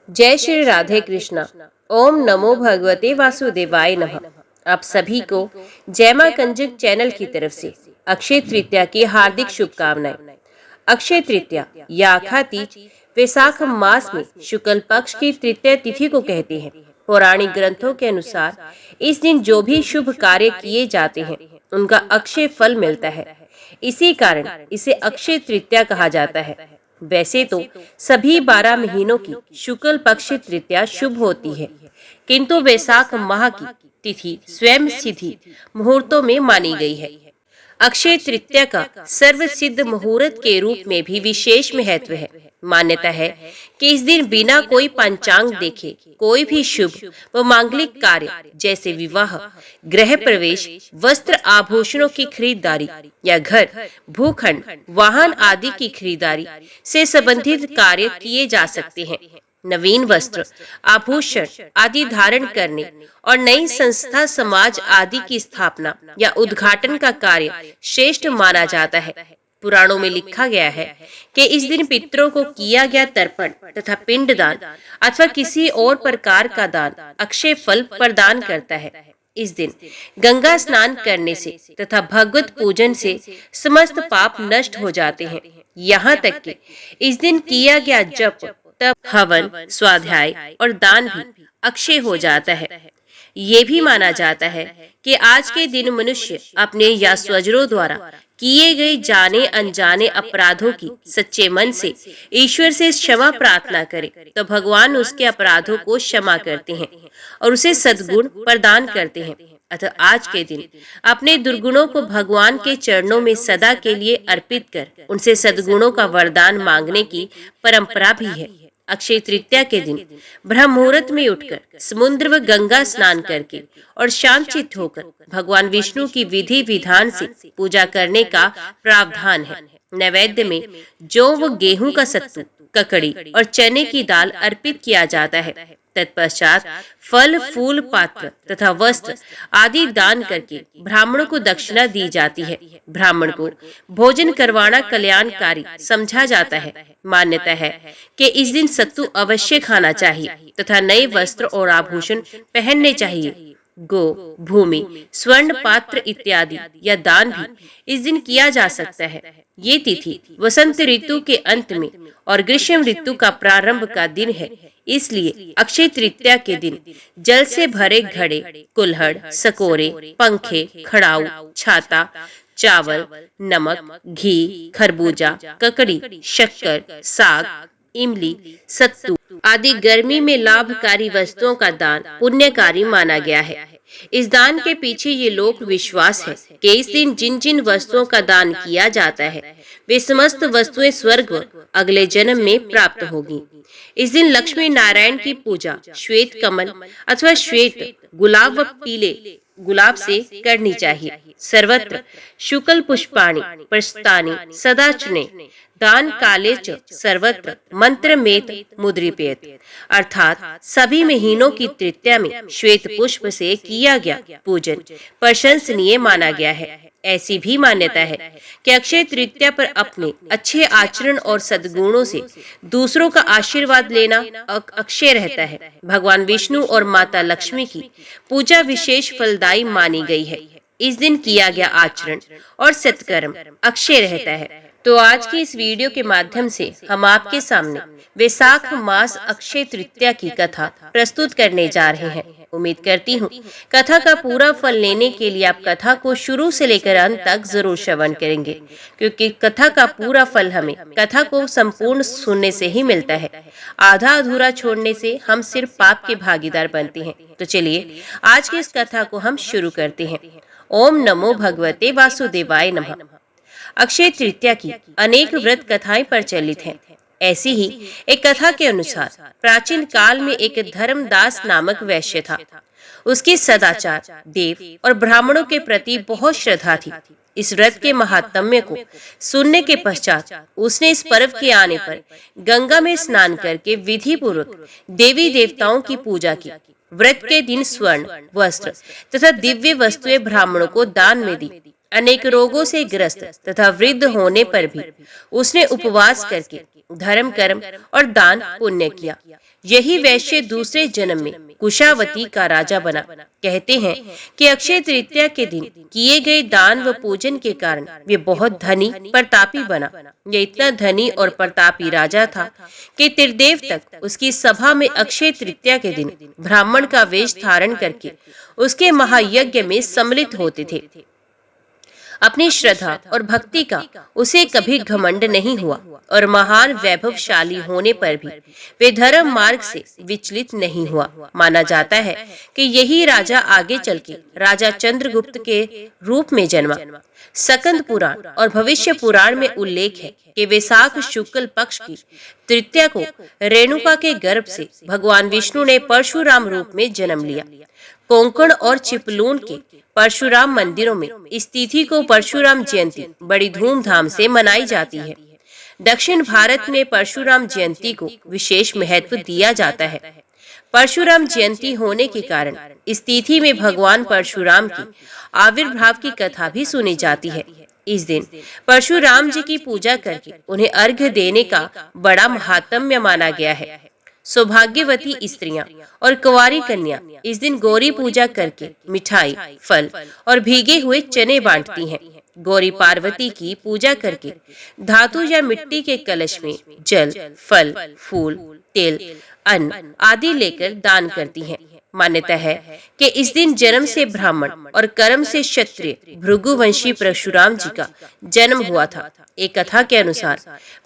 जय श्री राधे कृष्णा। ओम नमो भगवते वासुदेवाय नमः। आप सभी को जय मां कंजक चैनल की तरफ से अक्षय तृतीया की हार्दिक शुभकामनाएं। अक्षय तृतीया या अखा तीज वैशाख मास में शुक्ल पक्ष की तृतीय तिथि को कहते हैं। पौराणिक ग्रंथों के अनुसार इस दिन जो भी शुभ कार्य किए जाते हैं उनका अक्षय फल मिलता है। इसी कारण इसे अक्षय तृतीया कहा जाता है। वैसे तो सभी 12 महीनों की शुक्ल पक्ष तृतीया शुभ होती है, किंतु वैशाख माह की तिथि स्वयं सिद्धि मुहूर्तों में मानी गई है। अक्षय तृतीया का सर्व सिद्ध मुहूर्त के रूप में भी विशेष महत्व है। मान्यता है कि इस दिन बिना कोई पंचांग देखे कोई भी शुभ व मांगलिक कार्य जैसे विवाह, गृह प्रवेश, वस्त्र आभूषणों की खरीदारी या घर, भूखंड, वाहन आदि की खरीदारी से संबंधित कार्य किए जा सकते हैं। नवीन वस्त्र, आभूषण आदि धारण करने और नई संस्था, समाज आदि की स्थापना या उद्घाटन का कार्य श्रेष्ठ माना जाता है। पुराणों में लिखा गया है कि इस दिन पितरों को किया गया तर्पण तथा पिंडदान अथवा किसी और प्रकार का दान अक्षय फल प्रदान करता है। इस दिन गंगा स्नान करने से तथा भगवत पूजन से समस्त पाप नष्ट हो जाते हैं। यहाँ तक कि इस दिन किया गया जप, तप, हवन, स्वाध्याय और दान भी अक्षय हो जाता है। ये भी माना जाता है कि आज के दिन मनुष्य अपने या स्वजनों द्वारा किए गए जाने अनजाने अपराधों की सच्चे मन से ईश्वर से क्षमा प्रार्थना करे तो भगवान उसके अपराधों को क्षमा करते हैं और उसे सद्गुण प्रदान करते हैं। अतः आज के दिन अपने दुर्गुणों को भगवान के चरणों में सदा के लिए अर्पित कर उनसे सद्गुणों का वरदान मांगने की परंपरा भी है। अक्षय तृतीया के दिन ब्रह्म मुहूर्त में उठकर समुद्र व गंगा स्नान करके और शांतचित्त होकर भगवान विष्णु की विधि विधान से पूजा करने का प्रावधान है। नैवेद्य में जौ व गेहूं का सत्तू, ककड़ी और चने की दाल अर्पित किया जाता है। तत्पश्चात फल, फूल, पात्र तथा वस्त्र आदि दान करके ब्राह्मणों को दक्षिणा दी जाती है। ब्राह्मण को भोजन करवाना कल्याणकारी समझा जाता है। मान्यता है कि इस दिन सत्तू अवश्य खाना चाहिए तथा नए वस्त्र और आभूषण पहनने चाहिए। गो, भूमि, स्वर्ण पात्र इत्यादि या दान भी इस दिन किया जा सकता है। ये तिथि वसंत ऋतु के अंत में और ग्रीष्म ऋतु का प्रारंभ का दिन है। इसलिए अक्षय तृतीया के दिन जल से भरे घड़े, कुल्हड़, सकोरे, पंखे, खड़ाऊ, छाता, चावल, नमक, घी, खरबूजा, ककड़ी, शक्कर, साग, इमली, सत्तू आदि गर्मी में लाभकारी वस्तुओं का दान पुण्यकारी माना गया है। इस दान के पीछे ये लोक विश्वास है कि इस दिन जिन जिन वस्तुओं का दान किया जाता है वे समस्त वस्तुएं स्वर्ग व अगले जन्म में प्राप्त होगी। इस दिन लक्ष्मी नारायण की पूजा श्वेत कमल अथवा श्वेत गुलाब व पीले गुलाब से करनी चाहिए। सर्वत्र शुक्ल पुष्पाणि प्रस्तानि सदाचने दान काले च सर्वत्र मंत्र मेत मुद्रिपेत। अर्थात सभी महीनों की तृतीया में श्वेत पुष्प से किया गया पूजन प्रशंसनीय माना गया है। ऐसी भी मान्यता है कि अक्षय तृतीया पर अपने अच्छे आचरण और सद्गुणों से दूसरों का आशीर्वाद लेना अक्षय रहता है। भगवान विष्णु और माता लक्ष्मी की पूजा विशेष फलदायी मानी गई है। इस दिन किया गया आचरण और सत्कर्म अक्षय रहता है। तो आज की इस वीडियो के माध्यम से हम आपके सामने वैशाख मास अक्षय तृतीया की कथा प्रस्तुत करने जा रहे हैं। उम्मीद करती हूँ कथा का पूरा फल लेने के लिए आप कथा को शुरू से लेकर अंत तक जरूर श्रवण करेंगे, क्योंकि कथा का पूरा फल हमें कथा को संपूर्ण सुनने से ही मिलता है। आधा अधूरा छोड़ने से हम सिर्फ पाप के भागीदार बनते हैं। तो चलिए आज की इस कथा को हम शुरू करते हैं। ओम नमो भगवते वासुदेवाय नमः। अक्षय तृतीया की अनेक व्रत कथाएं प्रचलित हैं। ऐसी ही एक कथा के अनुसार प्राचीन काल में एक धर्मदास नामक वैश्य था। उसकी सदाचार, देव और ब्राह्मणों के प्रति बहुत श्रद्धा थी। इस व्रत के महात्म्य को सुनने के पश्चात उसने इस पर्व के आने पर गंगा में स्नान करके विधि पूर्वक देवी देवताओं की पूजा की। व्रत के दिन स्वर्ण वस्त्र तथा दिव्य वस्तुएं ब्राह्मणों को दान में दी। अनेक रोगों से ग्रस्त तथा वृद्ध होने पर भी उसने उपवास करके धर्म कर्म और दान पुण्य किया। यही वैश्य दूसरे जन्म में कुशावती का राजा बना। कहते हैं कि अक्षय तृतीया के दिन किए गए दान व पूजन के कारण वे बहुत धनी प्रतापी बना। यह इतना धनी और प्रतापी राजा था कि त्रिदेव तक उसकी सभा में अक्षय तृतीया के दिन ब्राह्मण का वेश धारण करके उसके महायज्ञ में सम्मिलित होते थे। अपनी श्रद्धा और भक्ति का उसे कभी घमंड नहीं हुआ और महान वैभवशाली होने पर भी वे धर्म मार्ग से विचलित नहीं हुआ। माना जाता है कि यही राजा आगे चल के राजा चंद्रगुप्त के रूप में जन्मा। सकंद पुराण और भविष्य पुराण में उल्लेख है कि वैशाख शुक्ल पक्ष की तृतीया को रेणुका के गर्भ से भगवान विष्णु ने परशुराम रूप में जन्म लिया। कोंकण और चिपलून के परशुराम मंदिरों में इस तिथि को परशुराम जयंती बड़ी धूमधाम से मनाई जाती है। दक्षिण भारत में परशुराम जयंती को विशेष महत्व दिया जाता है। परशुराम जयंती होने के कारण इस तिथि में भगवान परशुराम की आविर्भाव की कथा भी सुनी जाती है। इस दिन परशुराम जी की पूजा करके उन्हें अर्घ्य देने का बड़ा महात्म्य माना गया है। सौभाग्यवती स्त्रियां और कुंवारी कन्या इस दिन गौरी पूजा करके मिठाई, फल और भीगे हुए चने बांटती हैं। गौरी पार्वती की पूजा करके धातु या मिट्टी के कलश में जल, फल, फूल, तेल, अन्न आदि लेकर दान करती हैं। मान्यता है कि इस दिन जन्म से ब्राह्मण और कर्म से क्षत्रिय भृगुवंशी परशुराम जी का जन्म हुआ था। एक कथा के अनुसार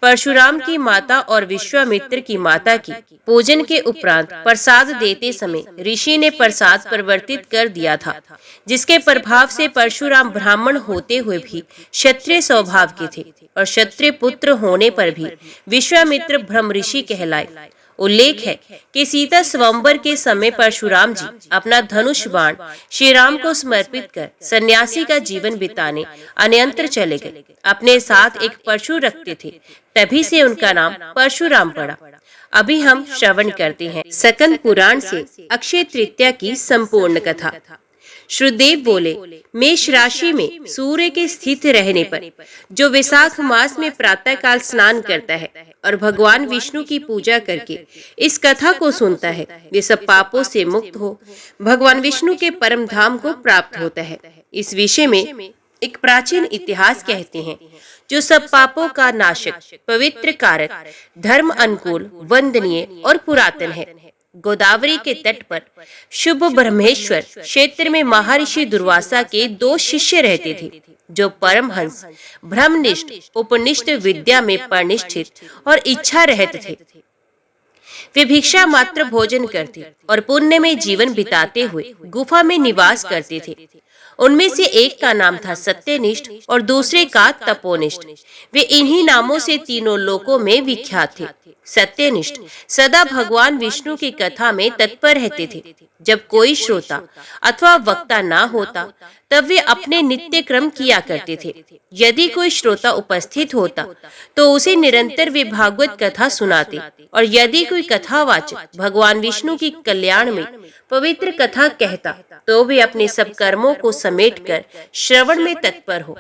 परशुराम की माता और विश्वामित्र की माता की पूजन के उपरांत प्रसाद देते समय ऋषि ने प्रसाद परिवर्तित कर दिया था, जिसके प्रभाव से परशुराम ब्राह्मण होते हुए भी क्षत्रिय स्वभाव के थे और क्षत्रिय पुत्र होने पर भी विश्वामित्र ब्रह्म ऋषि कहलाए। उल्लेख है कि सीता स्वयंवर के समय परशुराम जी अपना धनुष बाण श्री राम को समर्पित कर सन्यासी का जीवन बिताने अन्यंत्र चले गए। अपने साथ एक पशु रखते थे, तभी से उनका नाम परशुराम पड़ा। अभी हम श्रवण करते हैं सकंद पुराण से अक्षय तृतीया की संपूर्ण कथा। श्रुदेव बोले, मेष राशि में सूर्य के स्थित रहने पर जो वैशाख मास में प्रातः काल स्नान करता है और भगवान विष्णु की पूजा करके इस कथा को सुनता है, वे सब पापों से मुक्त हो भगवान विष्णु के परम धाम को प्राप्त होता है। इस विषय में एक प्राचीन इतिहास कहते हैं, जो सब पापों का नाशक, पवित्र कारक, धर्म अनुकूल, वंदनीय और पुरातन है। गोदावरी के तट पर शुभ ब्रह्मेश्वर क्षेत्र में महर्षि दुर्वासा के 2 शिष्य रहते थे, जो परमहंस, ब्रह्मनिष्ठ, उपनिष्ठ विद्या में परिनिष्ठित और इच्छा रहते थे। वे भिक्षा मात्र भोजन करते और पुण्य में जीवन बिताते हुए गुफा में निवास करते थे। उनमें से एक का नाम था सत्यनिष्ठ और दूसरे का तपोनिष्ठ। वे इन्हीं नामों से तीनों लोकों में विख्यात थे। सत्यनिष्ठ सदा भगवान विष्णु की कथा में तत्पर रहते थे। जब कोई श्रोता अथवा वक्ता ना होता, तब वे अपने नित्य क्रम किया करते थे। यदि कोई श्रोता उपस्थित होता, तो उसे निरंतर वे भागवत कथा सुनाते, और यदि कोई कथावाचक भगवान विष्णु की कल्याण में पवित्र कथा कहता, तो वे अपने सब कर्मों को समेटकर श्रवण में तत्पर हो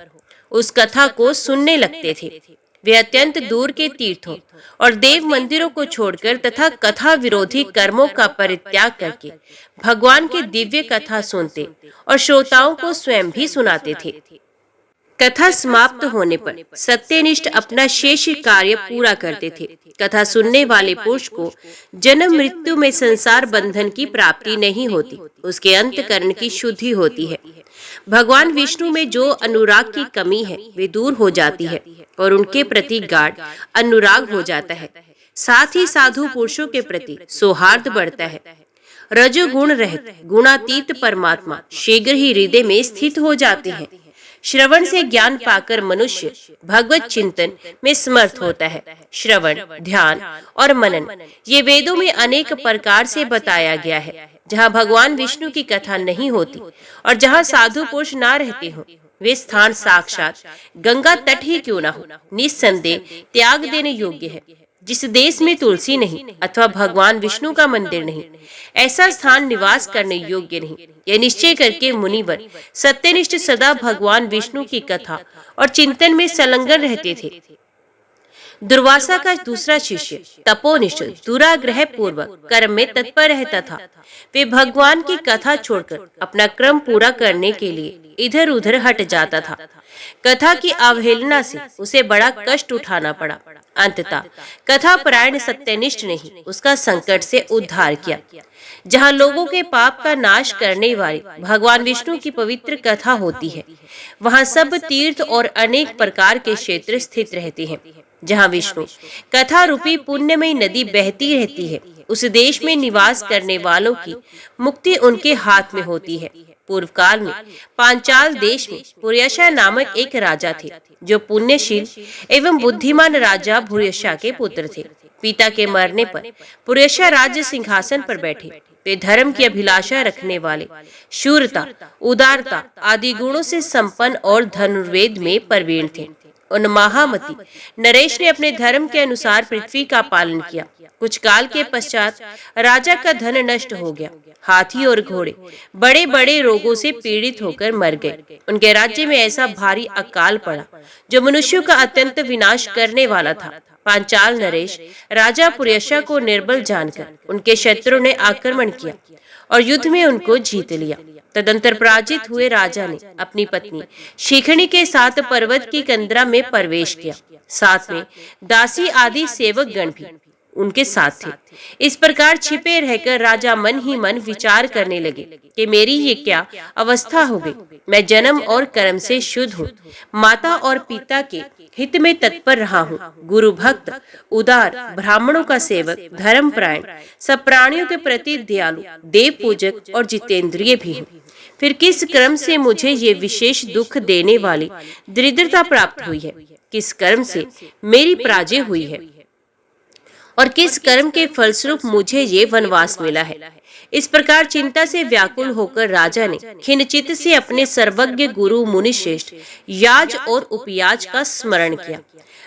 उस कथा को सुनने लगते थे। वे अत्यंत दूर के तीर्थों और देव मंदिरों को छोड़कर तथा कथा विरोधी कर्मों का परित्याग करके भगवान की दिव्य कथा सुनते और श्रोताओं को स्वयं भी सुनाते थे। कथा समाप्त होने पर सत्यनिष्ठ अपना शेष कार्य पूरा करते थे। कथा सुनने वाले पुरुष को जन्म मृत्यु में संसार बंधन की प्राप्ति नहीं होती, उसके अंतकरण की शुद्धि होती है। भगवान विष्णु में जो अनुराग की कमी है, वे दूर हो जाती है और उनके प्रति गाढ़ अनुराग हो जाता है। साथ ही साधु पुरुषों के प्रति सौहार्द बढ़ता है। रजोगुण रहित गुणातीत परमात्मा शीघ्र ही हृदय में स्थित हो जाते हैं। श्रवण से ज्ञान पाकर मनुष्य भगवत चिंतन में समर्थ होता है। श्रवण, ध्यान और मनन ये वेदों में अनेक प्रकार से बताया गया है। जहाँ भगवान विष्णु की कथा नहीं होती और जहाँ साधु पुरुष ना रहते हो, वे स्थान साक्षात गंगा तट ही क्यों ना हो, निस्संदेह त्याग देने योग्य है। जिस देश में तुलसी नहीं अथवा भगवान विष्णु का मंदिर नहीं, ऐसा स्थान निवास करने योग्य नहीं। यह निश्चय करके मुनिवर सत्यनिष्ठ सदा भगवान विष्णु की कथा और चिंतन में संलग्न रहते थे। दुर्वासा का दूसरा शिष्य तपोनिष्ठ दुराग्रह पूर्वक कर्म में तत्पर रहता था। वे भगवान की कथा छोड़कर अपना क्रम पूरा करने के लिए इधर उधर हट जाता था। कथा की अवहेलना से उसे बड़ा कष्ट उठाना पड़ा। अंततः कथा परायण सत्यनिष्ठ ने ही उसका संकट से उद्धार किया। जहाँ लोगों के पाप का नाश करने वाले भगवान विष्णु की पवित्र कथा होती है, वहाँ सब तीर्थ और अनेक प्रकार के क्षेत्र स्थित रहते हैं। जहाँ विष्णु कथा रूपी पुण्यमयी नदी बहती रहती है, उस देश में निवास करने वालों की मुक्ति उनके हाथ में होती है। पूर्व काल में पांचाल देश में पुर्यशा नामक एक राजा थे, जो पुण्यशील एवं बुद्धिमान राजा भूर्यशा के पुत्र थे। पिता के मरने पर पुर्यशा राज्य सिंहासन पर बैठे। वे धर्म की अभिलाषा रखने वाले, शूरता, उदारता आदि गुणों से संपन्न और धनुर्वेद में प्रवीण थे। उन महामती नरेश ने अपने धर्म के अनुसार पृथ्वी का पालन किया। कुछ काल के पश्चात राजा का धन नष्ट हो गया। हाथी और घोड़े बड़े बड़े रोगों से पीड़ित होकर मर गए। उनके राज्य में ऐसा भारी अकाल पड़ा जो मनुष्यों का अत्यंत विनाश करने वाला था। पांचाल नरेश राजा पुर्यशा को निर्बल जानकर उनके शत्रुओं ने आक्रमण किया और युद्ध में उनको जीत लिया। तदंतर पराजित हुए राजा ने अपनी पत्नी शिखणी के साथ पर्वत की कंदरा में प्रवेश किया। साथ में दासी आदि सेवक गण भी उनके साथ थे। इस प्रकार छिपे रहकर राजा मन ही मन विचार करने लगे कि मेरी ये क्या अवस्था हो गई। मैं जन्म और कर्म से शुद्ध हूँ, माता और पिता के हित में तत्पर रहा हूँ, गुरु भक्त, उदार, ब्राह्मणों का सेवक, धर्मपरायण, सब प्राणियों के प्रति दयालु, देव पूजक और जितेंद्रिय भी हूँ। फिर किस क्रम से मुझे ये विशेष दुख देने वाली दरिद्रता प्राप्त हुई है? किस कर्म से मेरी पराजय हुई है और किस कर्म के फलस्वरूप मुझे ये वनवास मिला है? इस प्रकार चिंता से व्याकुल होकर राजा ने खिन्नचित्त से अपने सर्वज्ञ गुरु मुनिश्रेष्ठ याज और उपयाज का स्मरण किया।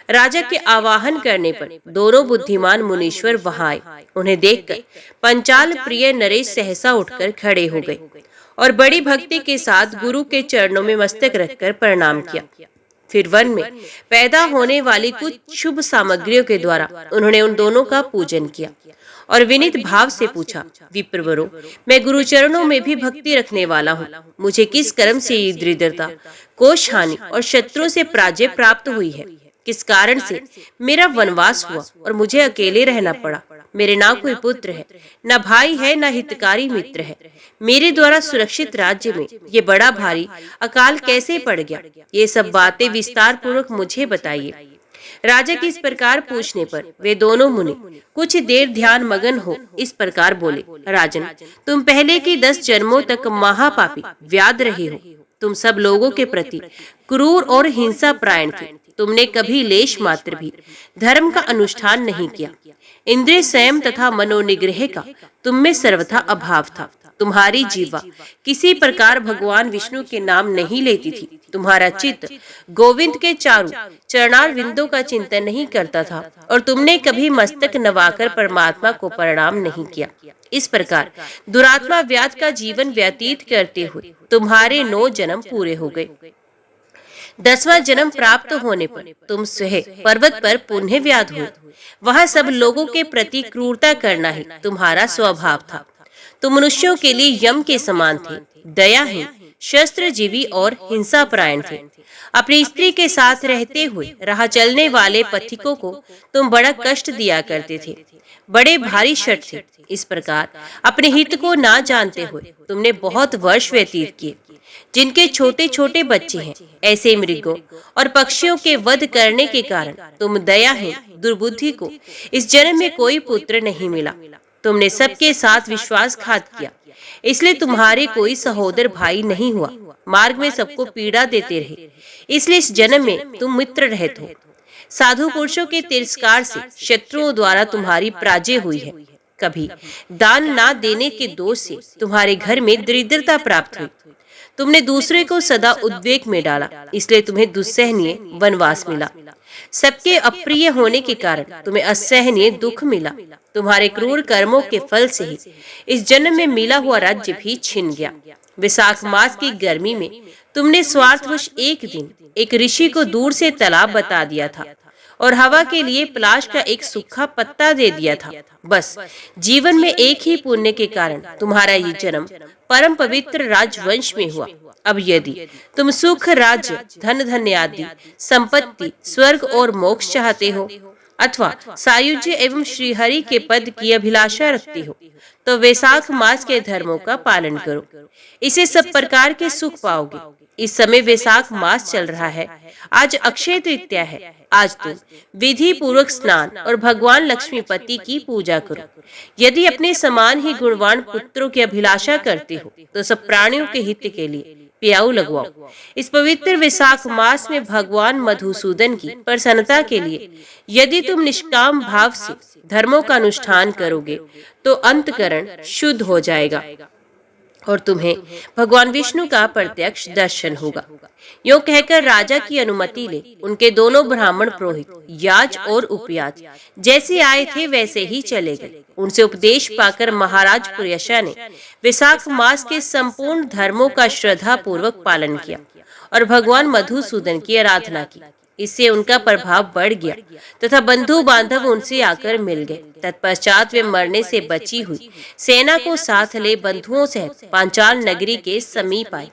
राजा के आवाहन करने पर दोनों बुद्धिमान मुनीश्वर वहां आए। उन्हें देखकर पंचाल प्रिय नरेश सहसा उठकर खड़े हो गए और बड़ी भक्ति के साथ गुरु के चरणों में मस्तक रखकर प्रणाम किया। फिर वन में पैदा होने वाली कुछ शुभ सामग्रियों के द्वारा उन्होंने उन दोनों का पूजन किया और विनीत भाव से पूछा, विप्रवरों, मैं गुरु चरणों में भी भक्ति रखने वाला हूँ। मुझे किस कर्म से ये दरिद्रता, कोष हानि और शत्रुओं से पराजय प्राप्त हुई है? किस कारण से मेरा वनवास हुआ और मुझे अकेले रहना पड़ा? मेरे ना कोई पुत्र है, न भाई है, न हितकारी मित्र है। मेरे द्वारा सुरक्षित राज्य में ये बड़ा भारी अकाल कैसे पड़ गया? ये सब बातें विस्तार पूर्वक मुझे बताइए। राजा की इस प्रकार पूछने पर वे दोनों मुनि कुछ देर ध्यान मगन हो इस प्रकार बोले, राजन, तुम पहले की 10 जन्मों तक महापापी व्याध रहे हो। तुम सब लोगों के प्रति क्रूर और हिंसा परायण थे। तुमने कभी लेश मात्र भी धर्म का अनुष्ठान नहीं किया। इंद्रिय संयम तथा मनोनिग्रह का तुम में सर्वथा अभाव था। तुम्हारी जीवा किसी प्रकार भगवान विष्णु के नाम नहीं लेती थी। तुम्हारा चित्त गोविंद के चारों चरणार विंदों का चिंतन नहीं करता था और तुमने कभी मस्तक नवाकर परमात्मा को प्रणाम नहीं किया। इस प्रकार दुरात्मा व्याध का जीवन व्यतीत करते हुए तुम्हारे 9 जन्म पूरे हो गए। 10वां जन्म प्राप्त होने पर तुम स्वयं पर्वत पर पुण्य व्याध हुए। वहां सब लोगों के प्रति क्रूरता करना ही तुम्हारा स्वभाव था। तुम मनुष्यों के लिए यम के समान थे, दयाहीन, शस्त्रजीवी और हिंसा परायण थे। अपनी स्त्री के साथ रहते हुए राह चलने वाले पथिकों को तुम बड़ा कष्ट दिया करते थे। बड़े भारी शठ थे। इस प्रकार अपने हित को ना जानते हुए तुमने बहुत वर्ष व्यतीत किए। जिनके छोटे छोटे बच्चे हैं, ऐसे मृगों और पक्षियों के वध करने के कारण तुम दयाहीन दुर्बुद्धि को इस जन्म में कोई पुत्र नहीं मिला। तुमने सबके साथ विश्वासघात किया, इसलिए तुम्हारे कोई सहोदर भाई नहीं हुआ। मार्ग में सबको पीड़ा देते रहे, इसलिए इस जन्म में तुम मित्र रहित हो। साधु पुरुषों के तिरस्कार से शत्रुओं द्वारा तुम्हारी पराजय हुई है। कभी दान ना देने के दोष से तुम्हारे घर में दरिद्रता प्राप्त हुई। तुमने दूसरे को सदा उद्वेग में डाला, इसलिए तुम्हें दुस्सहनीय वनवास मिला। सबके अप्रिय होने के कारण तुम्हें असहनीय दुख मिला। तुम्हारे क्रूर कर्मों के फल से ही इस जन्म में मिला हुआ राज्य भी छिन गया। विशाख मास की गर्मी में तुमने स्वार्थवश एक दिन एक ऋषि को दूर से तालाब बता दिया था और हवा के लिए पलाश का एक सूखा पत्ता दे दिया था। बस जीवन में एक ही पुण्य के कारण तुम्हारा ये जन्म परम पवित्र राजवंश में हुआ। अब यदि तुम सुख, राज्य, धन धान्य आदि संपत्ति, स्वर्ग और मोक्ष चाहते हो अथवा सायुज्य एवं श्रीहरि के पद की अभिलाषा रखते हो तो वैशाख मास के धर्मों का पालन करो। इसे सब प्रकार के सुख पाओगे। इस समय वैशाख मास चल रहा है। आज अक्षय तृतीया है। आज तुम विधि पूर्वक स्नान और भगवान लक्ष्मीपति की पूजा करो। यदि अपने समान ही गुणवान पुत्रों की अभिलाषा करते हो तो सब प्राणियों के हित के लिए प्याऊ लगवाओ। इस पवित्र वैशाख मास में भगवान मधुसूदन की प्रसन्नता के लिए यदि तुम निष्काम भाव से धर्मों का अनुष्ठान करोगे तो अंतकरण शुद्ध हो जाएगा और तुम्हें भगवान विष्णु का प्रत्यक्ष दर्शन होगा। यूं कहकर राजा की अनुमति ले उनके दोनों ब्राह्मण पुरोहित याज और उपयाज जैसे आए थे वैसे ही चले गए। उनसे उपदेश पाकर महाराज पुर्यशा ने वैशाख मास के संपूर्ण धर्मों का श्रद्धा पूर्वक पालन किया और भगवान मधुसूदन की आराधना की। इससे उनका प्रभाव बढ़ गया तथा बंधु बांधव उनसे आकर मिल गए। तत्पश्चात वे मरने से बची हुई सेना को साथ ले बंधुओं सहित पांचाल नगरी के समीप आए।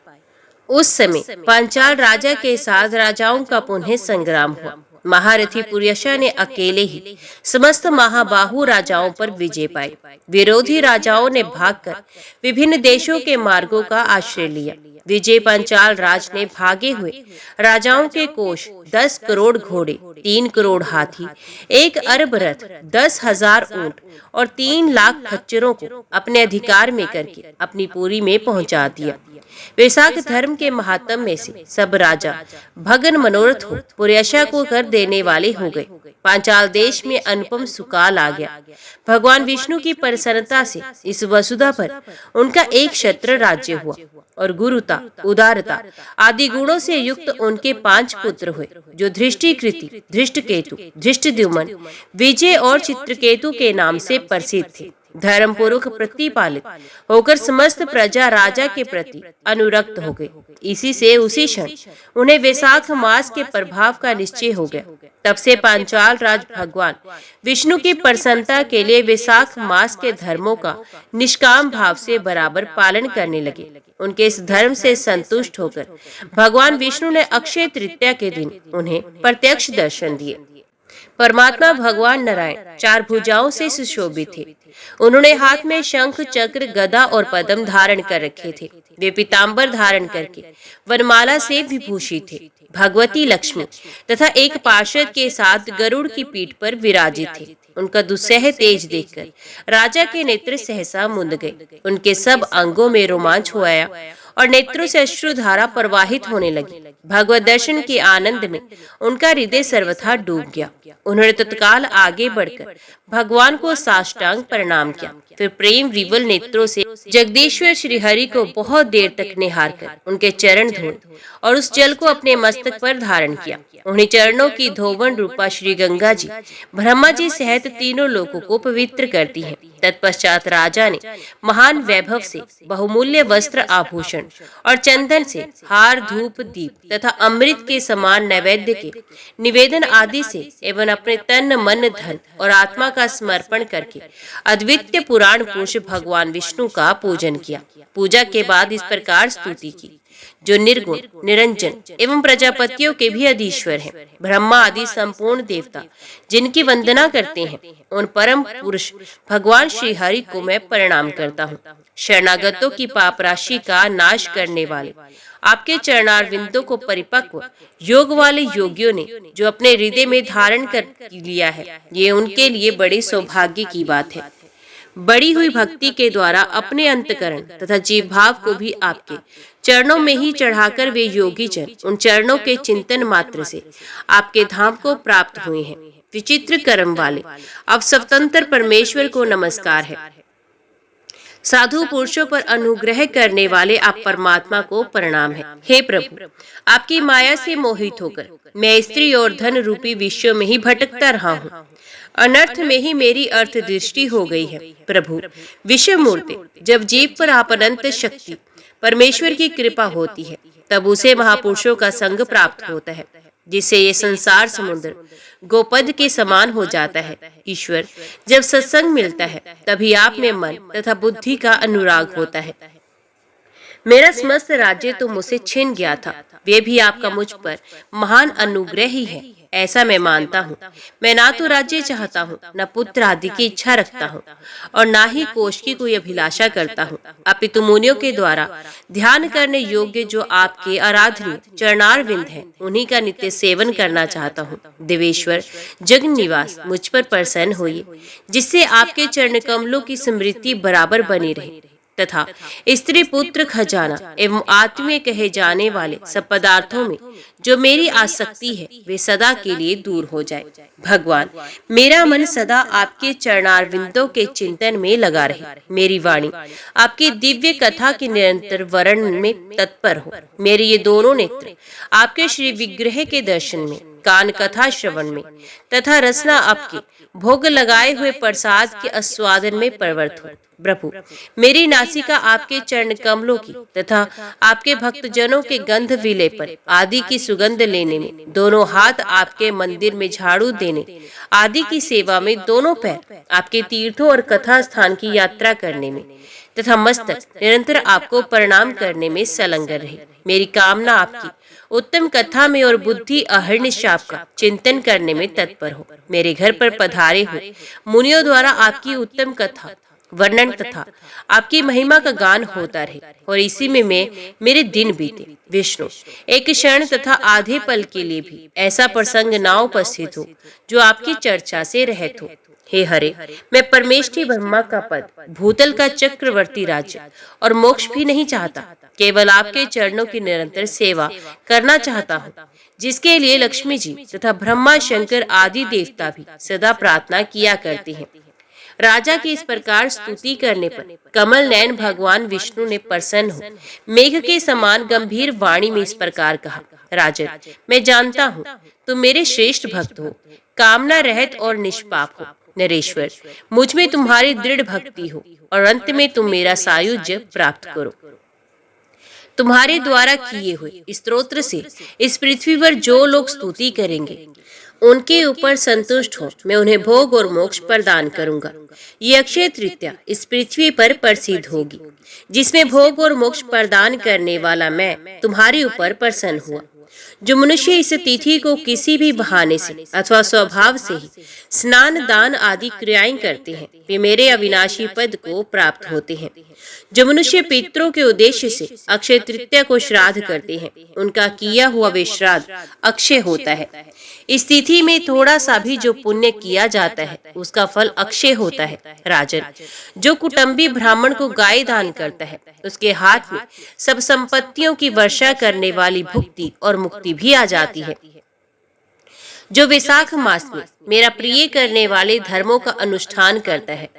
उस समय पांचाल राजा के साथ राजाओं का पुनः संग्राम हुआ। महारथी पुर्यशा ने अकेले ही समस्त महाबाहु राजाओं पर विजय पाई। विरोधी राजाओं ने भागकर विभिन्न देशों के मार्गों का आश्रय लिया। विजय पांचाल राज ने भागे हुए राजाओं के कोष 10 करोड़ घोड़े, 3 करोड़ हाथी, 1 अरब रथ, 10,000 ऊंट और 3 लाख खच्चरों को अपने अधिकार में करके अपनी पुरी में पहुंचा दिया। वैशाख धर्म के महात्म में से सब राजा भगन मनोरथ हो पुर्यशा को कर देने वाले हो गए। पांचाल देश में अनुपम सुकाल आ गया। भगवान विष्णु की प्रसन्नता से इस वसुधा पर उनका एक क्षत्र राज्य हुआ और गुरुता, उदारता आदि गुणों से युक्त उनके 5 पुत्र हुए जो धृष्टिकृति, धृष्टकेतु, धृष्टद्युम्न, विजय और चित्रकेतु के नाम से प्रसिद्ध थे। धर्म पूर्वक प्रतिपालित होकर समस्त प्रजा राजा के प्रति अनुरक्त हो गई। इसी से उसी क्षण उन्हें वैशाख मास के प्रभाव का निश्चय हो गया। तब से पांचाल राज भगवान विष्णु की प्रसन्नता के लिए वैशाख मास के धर्मों का निष्काम भाव से बराबर पालन करने लगे। उनके इस धर्म से संतुष्ट होकर भगवान विष्णु ने अक्षय तृतीया के दिन उन्हें प्रत्यक्ष दर्शन दिए। परमात्मा भगवान नारायण 4 भुजाओं से सुशोभित थे। उन्होंने हाथ में शंख, चक्र, गदा और पद्म धारण कर रखे थे। वे पीताम्बर धारण करके वनमाला से विभूषित थे। भगवती लक्ष्मी तथा एक पार्षद के साथ गरुड़ की पीठ पर विराजित थे। उनका दुस्सह तेज देखकर राजा के नेत्र सहसा मुंद गए। उनके सब अंगों में रोमांच हो आया और नेत्रों से अश्रुधारा प्रवाहित होने लगी। भगवत दर्शन के आनंद में उनका हृदय सर्वथा डूब गया। उन्होंने तत्काल आगे बढ़कर भगवान को साष्टांग प्रणाम किया। फिर प्रेम विवल नेत्रों से जगदीश्वर श्री हरि को बहुत देर तक निहार कर उनके चरण धोए और उस जल को अपने मस्तक पर धारण किया। उन्हीं चरणों की धोवन रूपा श्री गंगा जी ब्रह्मा जी सहित तीनों लोगों को पवित्र करती हैं। तत्पश्चात राजा ने महान वैभव से बहुमूल्य वस्त्र, आभूषण और चंदन से हार, धूप, दीप तथा अमृत के समान नैवेद्य के निवेदन आदि से एवं अपने तन, मन, धन और आत्मा का समर्पण करके अद्वितीय पुराण पुरुष भगवान विष्णु का पूजन किया। पूजा के बाद इस प्रकार स्तुति की, जो निर्गुण, निरंजन एवं प्रजापतियों के भी अधीश्वर हैं। ब्रह्मा आदि संपूर्ण देवता जिनकी वंदना करते हैं, उन परम पुरुष भगवान श्री हरि को मैं प्रणाम करता हूँ। शरणागतों की पाप राशि का नाश करने वाले आपके चरणारविंदों को परिपक्व योग वाले योगियों ने जो अपने हृदय में धारण कर लिया है, ये उनके लिए बड़े सौभाग्य की बात है। बढ़ी हुई भक्ति के द्वारा अपने अंतकरण तथा जीव भाव को भी आपके चरणों में ही चढ़ाकर वे योगी जन उन चरणों के चिंतन मात्र से आपके धाम को प्राप्त हुए हैं। विचित्र कर्म वाले अब स्वतंत्र परमेश्वर को नमस्कार है। साधु पुरुषों पर अनुग्रह करने वाले आप परमात्मा को प्रणाम है। हे प्रभु, आपकी माया से मोहित होकर मैं स्त्री और धन रूपी विश्व में ही भटकता रहा हूँ। अनर्थ में ही मेरी अर्थ दृष्टि हो गई है। प्रभु विश्व मूर्ति, जब जीव पर आप अनंत शक्ति परमेश्वर की कृपा होती है, तब उसे महापुरुषों का संग प्राप्त होता है, जिससे ये संसार समुद्र गोपद के समान हो जाता है। ईश्वर, जब सत्संग मिलता है तभी आप में मन तथा बुद्धि का अनुराग होता है। मेरा समस्त राज्य तो मुझसे छिन गया था, वे भी आपका मुझ पर महान अनुग्रह ही है, ऐसा मैं मानता हूँ। मैं ना तो राज्य चाहता हूँ, न पुत्र आदि की इच्छा रखता हूँ, और ना ही कोष की कोई अभिलाषा करता हूँ। अपितु मुनियों के द्वारा ध्यान करने योग्य जो आपके आराधनीय चरणारविंद है, उन्हीं का नित्य सेवन करना चाहता हूँ। देवेश्वर जगन निवास, मुझ पर प्रसन्न होइए, जिससे आपके चरण कमलों की स्मृति बराबर बनी रहे, तथा स्त्री पुत्र खजाना एवं आत्मीय कहे जाने वाले सब पदार्थों में जो मेरी आसक्ति है, वे सदा के लिए दूर हो जाए। भगवान, मेरा मन सदा आपके चरणारविंदों के चिंतन में लगा रहे। मेरी वाणी आपकी दिव्य कथा के निरंतर वर्णन में तत्पर हो। मेरे ये दोनों नेत्र आपके श्री विग्रह के दर्शन में, कान कथा श्रवण में तथा रसना आपके भोग लगाए हुए प्रसाद के आस्वादन में प्रवृत्त हो। प्रभु, मेरी नासिका आपके चरण कमलों की तथा आपके भक्तजनों के गंध विलेपन आदि की सुगंध लेने में, दोनों हाथ आपके मंदिर में झाड़ू देने आदि की सेवा में, दोनों पैर आपके तीर्थों और कथा स्थान की यात्रा करने में तथा मस्तक निरंतर आपको प्रणाम करने में संलग्न रहे। मेरी कामना आपकी उत्तम कथा में और बुद्धि अहर्निशाप का चिंतन करने में तत्पर हो। मेरे घर पर पधारे हो मुनियों द्वारा आपकी उत्तम कथा वर्णन तथा आपकी महिमा का गान होता रहे, और इसी में मेरे दिन बीते। विष्णु, एक क्षण तथा आधे पल के लिए भी ऐसा प्रसंग ना उपस्थित हो जो आपकी चर्चा से रहित हो। हे हरे, मैं परमेष्ठी ब्रह्मा का पद, भूतल का चक्रवर्ती राज्य और मोक्ष भी नहीं चाहता, केवल आपके चरणों की निरंतर सेवा करना चाहता हूँ, जिसके लिए लक्ष्मी जी तथा ब्रह्मा शंकर आदि देवता भी सदा प्रार्थना किया करते हैं। राजा की इस प्रकार स्तुति करने पर कमल नयन भगवान विष्णु ने प्रसन्न हो मेघ के समान गंभीर वाणी में इस प्रकार कहा, राजन, मैं जानता हूँ तुम मेरे श्रेष्ठ भक्त हो, कामना रहित और निष्पाप हो। नरेश्वर, मुझ में तुम्हारी दृढ़ भक्ति हो और अंत में तुम मेरा सायुज्य प्राप्त करो। तुम्हारे द्वारा किए हुए स्तोत्र से इस पृथ्वी पर जो लोग स्तुति करेंगे, उनके ऊपर संतुष्ट हो मैं उन्हें भोग और मोक्ष प्रदान करूंगा। ये अक्षय तृतीया इस पृथ्वी पर प्रसिद्ध होगी, जिसमें भोग और मोक्ष प्रदान करने वाला मैं तुम्हारे ऊपर प्रसन्न हुआ। जो मनुष्य इस तिथि को किसी भी बहाने से अथवा स्वभाव से ही स्नान दान आदि क्रियाएं करते हैं, वे मेरे अविनाशी पद को प्राप्त होते हैं। जो मनुष्य पितरों के उद्देश्य से अक्षय तृतीया को श्राद्ध करते हैं, उनका किया हुआ वे श्राद्ध अक्षय होता है। इस तिथि में थोड़ा सा भी जो पुण्य किया जाता है, उसका फल अक्षय होता है। राजन, जो कुटुंबी ब्राह्मण को गाय दान करता है, उसके हाथ में सब संपत्तियों की वर्षा करने वाली भुक्ति और मुक्ति भी आ जाती है। जो वैशाख मास में मेरा प्रिय करने वाले धर्मों का अनुष्ठान करता है,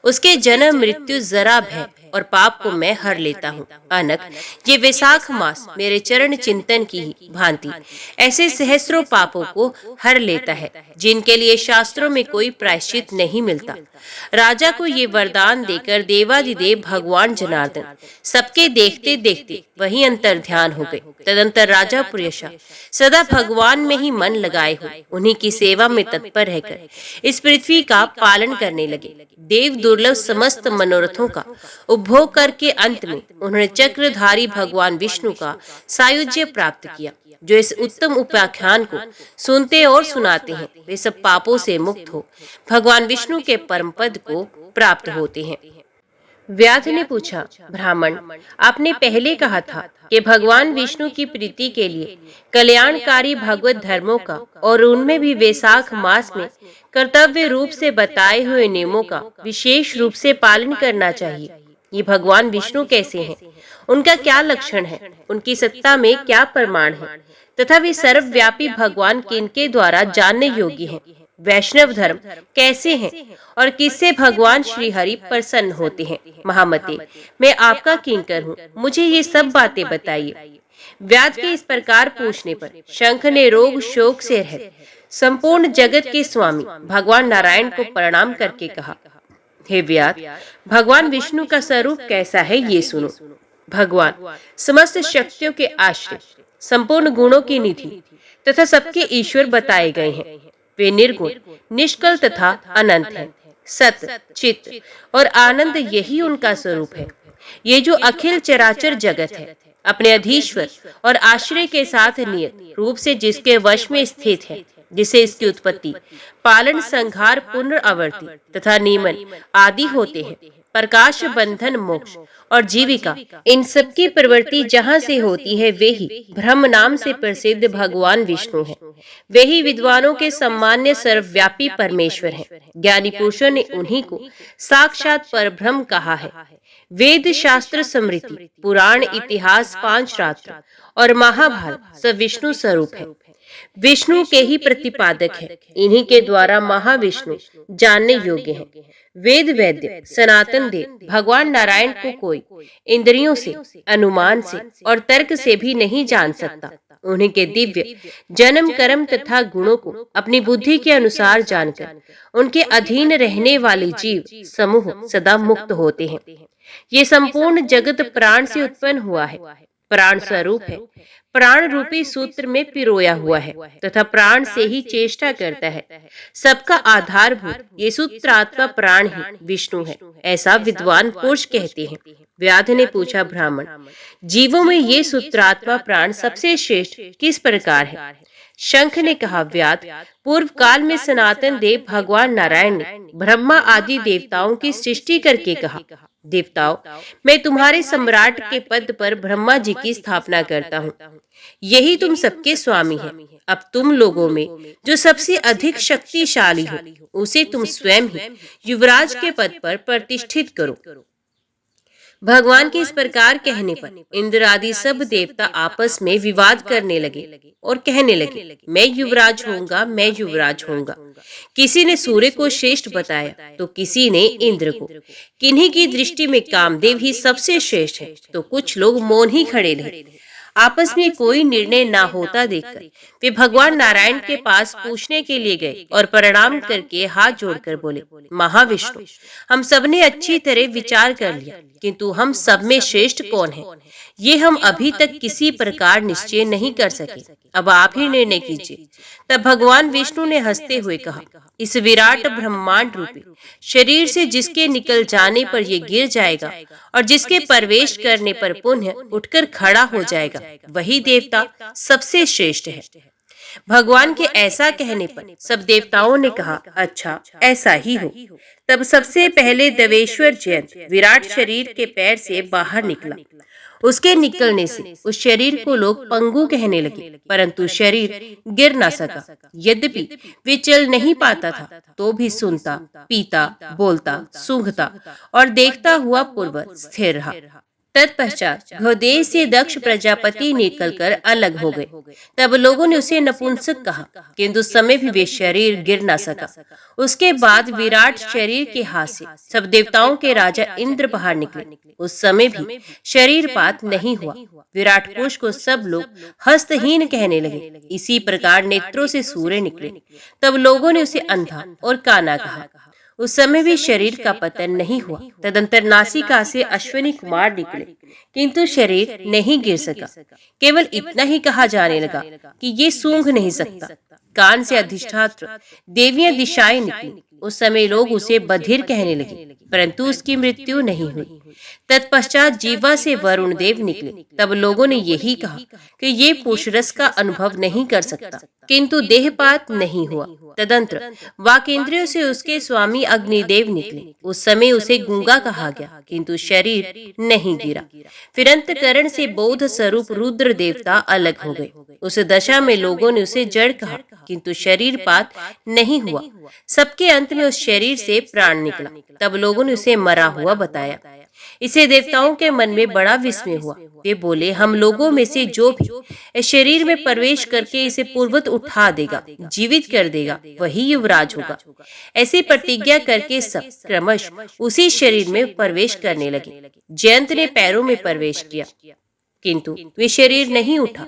उसके जन्म मृत्यु जरा भय और पाप को मैं हर लेता हूँ। अनक, ये वैशाख मास मेरे चरण चिंतन की ही भांति ऐसे सहस्रों पापों को हर लेता है, जिनके लिए शास्त्रों में कोई प्रायश्चित नहीं मिलता। राजा को ये वरदान देकर देवादिदेव भगवान जनार्दन सबके देखते देखते वही अंतर ध्यान हो गए। तदंतर राजा पुरेशा सदा भगवान में ही मन लगाए हुए उन्हीं की सेवा में तत्पर रहकर इस पृथ्वी का पालन करने लगे। देव दुर्लभ समस्त मनोरथों का उपभोग करके अंत में उन्होंने चक्रधारी भगवान विष्णु का सायुज्य प्राप्त किया। जो इस उत्तम उपाख्यान को सुनते और सुनाते हैं, वे सब पापों से मुक्त हो भगवान विष्णु के परम पद को प्राप्त होते हैं। व्याध ने पूछा, ब्राह्मण, आपने पहले कहा था कि भगवान विष्णु की प्रीति के लिए कल्याणकारी भगवत धर्मों का और उनमें भी वैशाख मास में कर्तव्य रूप से बताए हुए नियमों का विशेष रूप से पालन करना चाहिए। ये भगवान विष्णु कैसे हैं? उनका क्या लक्षण है? उनकी सत्ता में क्या प्रमाण है? तथा वे सर्वव्यापी भगवान किनके द्वारा जानने योग्य हैं? वैष्णव धर्म कैसे हैं और किससे भगवान श्री हरि प्रसन्न होते हैं। महामते, मैं आपका किंकर हूँ, मुझे ये सब बातें बताइए। व्याध के इस प्रकार पूछने पर शंख ने रोग शोक से रहित संपूर्ण जगत के स्वामी भगवान नारायण को प्रणाम करके कहा, हे व्याध, भगवान विष्णु का स्वरूप कैसा है ये सुनो। भगवान समस्त शक्तियों के आश्रय, संपूर्ण गुणों की निधि तथा सबके ईश्वर बताए गए हैं। वे निर्गुण, निष्कल तथा अनंत हैं। सत, चित और आनंद यही उनका स्वरूप है। ये जो अखिल चराचर जगत है, अपने अधीश्वर और आश्रय के साथ नियत रूप से जिसके वश में स्थित है, जिसे इसकी उत्पत्ति, पालन, संहार, पुनरावर्ती तथा नियमन आदि होते हैं, प्रकाश, बंधन, मोक्ष और जीविका, इन सब की प्रवृत्ति जहाँ से होती है वे ही ब्रह्म नाम से प्रसिद्ध भगवान विष्णु हैं। वे ही विद्वानों के सम्मान्य सर्वव्यापी परमेश्वर हैं। ज्ञानी पुरुषों ने उन्हीं को साक्षात परब्रह्म कहा है। वेद, शास्त्र, स्मृति, पुराण, इतिहास, पांच रात्र और महाभारत सब विष्णु स्वरूप है, विष्णु के ही प्रतिपादक है। इन्हीं के द्वारा महाविष्णु जानने योग्य हैं। वेद वैद्य सनातन देव भगवान नारायण को कोई इंद्रियों से, अनुमान से और तर्क से भी नहीं जान सकता। उन्हीं के दिव्य जन्म, कर्म तथा गुणों को अपनी बुद्धि के अनुसार जानकर उनके अधीन रहने वाले जीव समूह सदा मुक्त होते हैं। ये संपूर्ण जगत प्राण से उत्पन्न हुआ है, प्राण स्वरूप है, प्राण रूपी सूत्र में पिरोया हुआ है तथा प्राण से ही चेष्टा करता है। सबका आधारभूत ये सूत्रात्मा प्राण ही विष्णु है, ऐसा विद्वान पुरुष कहते हैं। व्याध ने पूछा, ब्राह्मण, जीवों में ये सूत्रात्मा प्राण सबसे श्रेष्ठ किस प्रकार है? शंख ने कहा, व्याध, पूर्व काल में सनातन देव भगवान नारायण ने ब्रह्मा आदि देवताओं की सृष्टि करके कहा, देवताओं, मैं तुम्हारे सम्राट के पद पर ब्रह्मा जी की स्थापना करता हूँ। यही तुम सबके स्वामी हैं। अब तुम लोगों में जो सबसे अधिक शक्तिशाली हो, उसे तुम स्वयं ही युवराज के पद पर प्रतिष्ठित करो। भगवान के इस प्रकार कहने पर इंद्र आदि सब देवता आपस में विवाद करने लगे और कहने लगे, मैं युवराज होऊंगा, मैं युवराज होऊंगा। किसी ने सूर्य को श्रेष्ठ बताया तो किसी ने इंद्र को। किन्हीं की दृष्टि में कामदेव ही सबसे श्रेष्ठ है तो कुछ लोग मौन ही खड़े रहे। आपस में कोई निर्णय ना होता देखकर वे भगवान नारायण के पास पूछने के लिए गए और प्रणाम करके हाथ जोड़कर बोले, महाविष्णु, हम सबने अच्छी तरह विचार कर लिया, किंतु हम सब में श्रेष्ठ कौन है ये हम अभी तक किसी प्रकार निश्चय नहीं कर सके। अब आप ही निर्णय कीजिए। तब भगवान विष्णु ने हंसते हुए कहा, इस विराट ब्रह्मांड रूपी शरीर से जिसके निकल जाने पर ये गिर जाएगा और जिसके प्रवेश करने पर पुनः उठकर खड़ा हो जाएगा, वही देवता सबसे श्रेष्ठ है। भगवान के ऐसा कहने पर सब देवताओं ने कहा, अच्छा ऐसा ही हो। तब सबसे पहले देवेश्वर जयंत विराट शरीर के पैर से बाहर निकला। उसके निकलने से उस शरीर को लोग पंगु कहने लगे, परंतु शरीर गिर न सका। यद्यपि वे चल नहीं पाता था तो भी सुनता, पीता, बोलता, सूंघता और देखता हुआ पूर्ववत स्थिर रहा। तत्पश्चात घोदेश से दक्ष प्रजापति निकलकर अलग हो गए। तब लोगों ने उसे नपुंसक कहा, किंतु उस समय भी वे शरीर गिर न सका। उसके बाद विराट शरीर के हाथ से सब देवताओं के राजा इंद्र बाहर निकले। उस समय भी शरीरपात नहीं हुआ। विराट पुरुष को सब लोग हस्तहीन कहने लगे। इसी प्रकार नेत्रों से सूर्य निकले। तब लोगों ने उसे अंधा और काना कहा। उस समय भी शरीर का पतन नहीं हुआ। तदंतर नासिका से अश्विनी कुमार निकले, किंतु शरीर नहीं गिर सका। केवल इतना ही कहा जाने लगा कि ये सूंघ नहीं सकता। कान से अधिष्ठात्र देवियां दिशाएं निकली। उस समय लोग उसे बधिर कहने लगे, परंतु उसकी मृत्यु नहीं हुई। तत्पश्चात जीवा से वरुण देव निकले। तब लोगों ने यही कहा कि ये पुरुषरस का अनुभव नहीं कर सकता, किंतु देहपात नहीं हुआ। तदंतर वाकेंद्रियों से उसके स्वामी अग्निदेव निकले। उस समय उसे गूंगा कहा गया, किंतु शरीर नहीं गिरा। फिर अंतकरण से बोध स्वरूप रुद्र देवता अलग हो गए। उस दशा में लोगों ने उसे जड़ कहा, किंतु शरीरपात नहीं हुआ। सबके अंत में उस शरीर से प्राण निकला। तब लोगों ने उसे मरा हुआ बताया। इसे देवताओं के मन में बड़ा विस्मय हुआ। वे बोले, हम लोगों में से जो भी इस शरीर में प्रवेश करके इसे पूर्वत उठा देगा, जीवित कर देगा, वही युवराज होगा। ऐसी प्रतिज्ञा करके सब क्रमश उसी शरीर में प्रवेश करने लगे। जयंत ने पैरों में प्रवेश किया, किंतु वे शरीर नहीं उठा।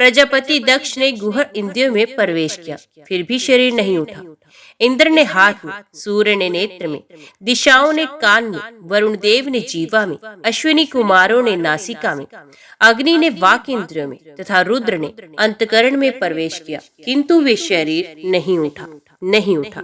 प्रजापति दक्ष ने गुहर इंद्रियों में प्रवेश किया, फिर भी शरीर नहीं उठा। इंद्र ने हाथ में, सूर्य ने नेत्र में, दिशाओं ने कान में, वरुण देव ने जीवा में, अश्विनी कुमारों ने नासिका में, अग्नि ने वाक इंद्रियों में तथा रुद्र ने अंतकरण में प्रवेश किया, किंतु वे शरीर नहीं उठा।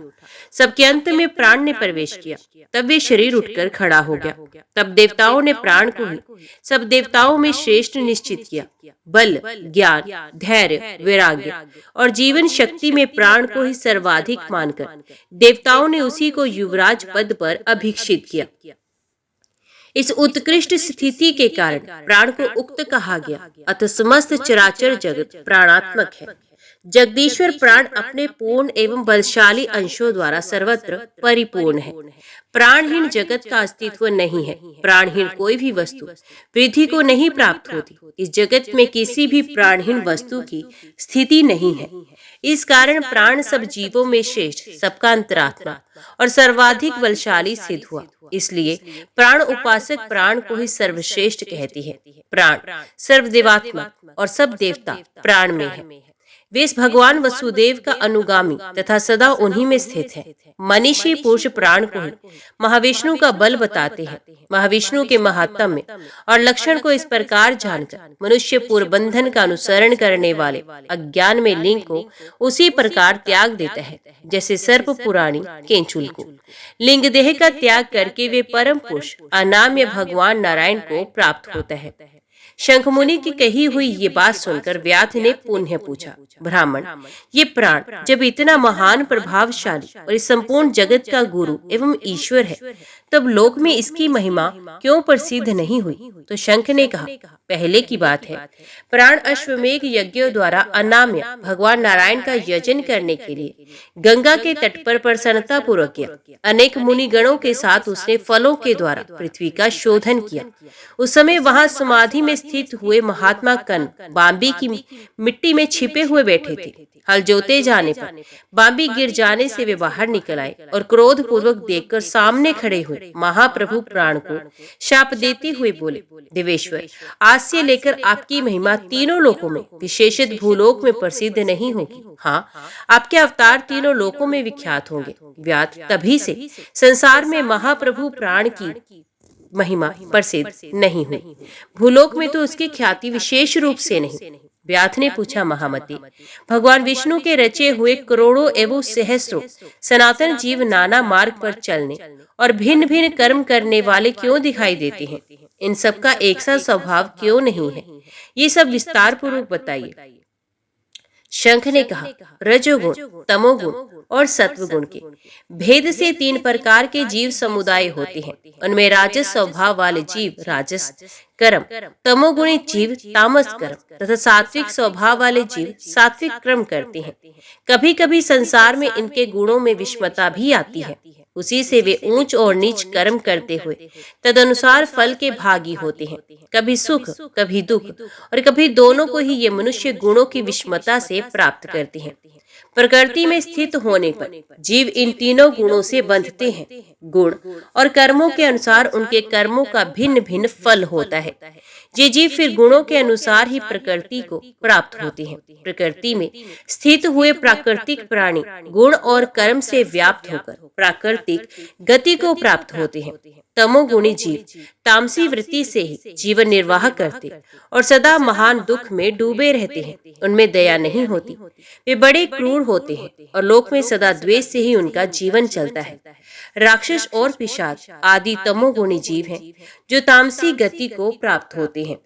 सबके अंत में प्राण ने प्रवेश किया, तब वे शरीर उठकर खड़ा हो गया। तब देवताओं ने प्राण को ही सब देवताओं में श्रेष्ठ निश्चित किया। बल, ज्ञान, धैर्य, वैराग्य और जीवन शक्ति में प्राण को ही सर्वाधिक मानकर देवताओं ने उसी को युवराज पद पर अभिषिक्त किया। इस उत्कृष्ट स्थिति के कारण प्राण को उक्त कहा गया। अतः समस्त चराचर जगत प्राणात्मक है। जगदीश्वर प्राण अपने पूर्ण एवं बलशाली अंशों द्वारा सर्वत्र परिपूर्ण है। प्राणहीन जगत का अस्तित्व नहीं है। प्राणहीन कोई भी वस्तु वृद्धि को नहीं प्राप्त होती। इस जगत में किसी भी प्राणहीन वस्तु की स्थिति नहीं है। इस कारण प्राण सब जीवों में श्रेष्ठ, सबका अंतरात्मा और सर्वाधिक बलशाली सिद्ध हुआ। इसलिए प्राण उपासक प्राण को ही सर्वश्रेष्ठ कहती है। प्राण सर्वदेवात्मा और सब देवता प्राण में है। वे भगवान वसुदेव का अनुगामी तथा सदा उन्हीं में स्थित है। मनीषी पुरुष प्राण को ही महाविष्णु का बल बताते हैं। महाविष्णु के महात्म्य और लक्षण को इस प्रकार जानकर मनुष्य पूर्व बंधन का अनुसरण करने वाले अज्ञान में लिंग को उसी प्रकार त्याग देता है, जैसे सर्प पुराणी केंचुल को। लिंग देह का त्याग करके वे परम पुरुष अनाम्य भगवान नारायण को प्राप्त होता है। शंखमुनि की कही हुई ये बात सुनकर व्याध ने पुनः पूछा, ब्राह्मण, ये प्राण जब इतना महान, प्रभावशाली और इस संपूर्ण जगत का गुरु एवं ईश्वर है, तब लोक में इसकी महिमा क्यों प्रसिद्ध नहीं हुई? तो शंख ने कहा, पहले की बात है, प्राण अश्वमेघ यज्ञों द्वारा अनाम्य भगवान नारायण का यजन करने के लिए गंगा के तट पर प्रसन्नता पूर्वक गया। अनेक मुनि गणों के साथ उसने फलों के द्वारा पृथ्वी का शोधन किया। उस समय वहां समाधि में स्थित हुए महात्मा कन बांबी की मिट्टी में छिपे हुए बैठे थे। हल जोते जाने पर बांबी गिर जाने से वे बाहर निकल आए और क्रोध पूर्वक देखकर सामने खड़े हुए महाप्रभु प्राण को शाप देते हुए बोले, देवेश्वर, आज से लेकर आपकी महिमा तीनों लोकों में, विशेषत भूलोक में प्रसिद्ध नहीं होगी। हाँ, आपके अवतार तीनों लोकों में विख्यात होंगे। व्याध, तभी से संसार में महाप्रभु प्राण की महिमा प्रसिद्ध नहीं हुई। भूलोक में तो उसकी ख्याति विशेष रूप से नहीं। व्याध ने पूछा, महामती, भगवान विष्णु के रचे हुए करोड़ों एवं सहस्रों सनातन जीव नाना मार्ग पर चलने और भिन्न भिन्न कर्म करने वाले क्यों दिखाई देते हैं? इन सब का एक सा स्वभाव क्यों नहीं है? ये सब विस्तार पूर्वक बताइए। शंख ने कहा, रजोगुण, तमोगुण और सत्वगुण के भेद से तीन प्रकार के जीव समुदाय होते हैं। उनमें राजस स्वभाव वाले जीव राजस कर्म, तमोगुणी जीव तामस कर्म तथा सात्विक स्वभाव वाले जीव सात्विक कर्म करते हैं। कभी कभी संसार में इनके गुणों में विषमता भी आती है। उसी से वे ऊंच और नीच कर्म करते हुए तदनुसार फल के भागी होते हैं। कभी सुख, कभी दुख और कभी दोनों को ही ये मनुष्य गुणों की विषमता से प्राप्त करते हैं। प्रकृति में स्थित होने पर जीव इन तीनों गुणों से बंधते हैं। गुण और कर्मों के अनुसार उनके कर्मों का भिन्न भिन्न फल होता है। ये जीव फिर गुणों के अनुसार ही प्रकृति को प्राप्त होते हैं। प्रकृति में स्थित हुए प्राकृतिक प्राणी गुण और कर्म से व्याप्त होकर प्राकृतिक गति को प्राप्त होते हैं। तमोगुणी जीव तामसी वृत्ति से ही जीवन निर्वाह करते और सदा महान दुख में डूबे रहते हैं। उनमें दया नहीं होती, वे बड़े क्रूर होते हैं और लोक में सदा द्वेष से ही उनका जीवन चलता है। राक्षस और पिशाच आदि तमोगुणी जीव हैं, जो तामसी गति को प्राप्त होते हैं।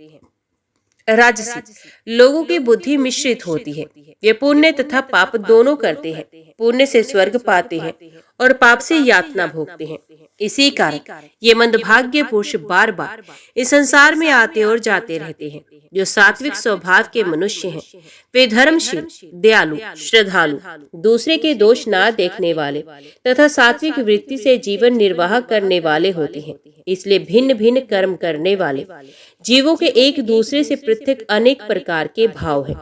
राजसी लोगों की बुद्धि मिश्रित होती है। वे पुण्य तथा पाप दोनों करते हैं। पुण्य से स्वर्ग पाते हैं और पाप से यातना भोगते हैं। इसी कारण ये मंदभाग्य पुरुष बार बार इस संसार में आते और जाते रहते हैं। जो सात्विक स्वभाव के मनुष्य हैं वे धर्मशील, दयालु, श्रद्धालु, दूसरे के दोष ना देखने वाले तथा सात्विक वृत्ति से जीवन निर्वाह करने वाले होते हैं। इसलिए भिन्न भिन्न कर्म करने वाले जीवों के एक दूसरे से पृथक अनेक प्रकार के भाव हैं।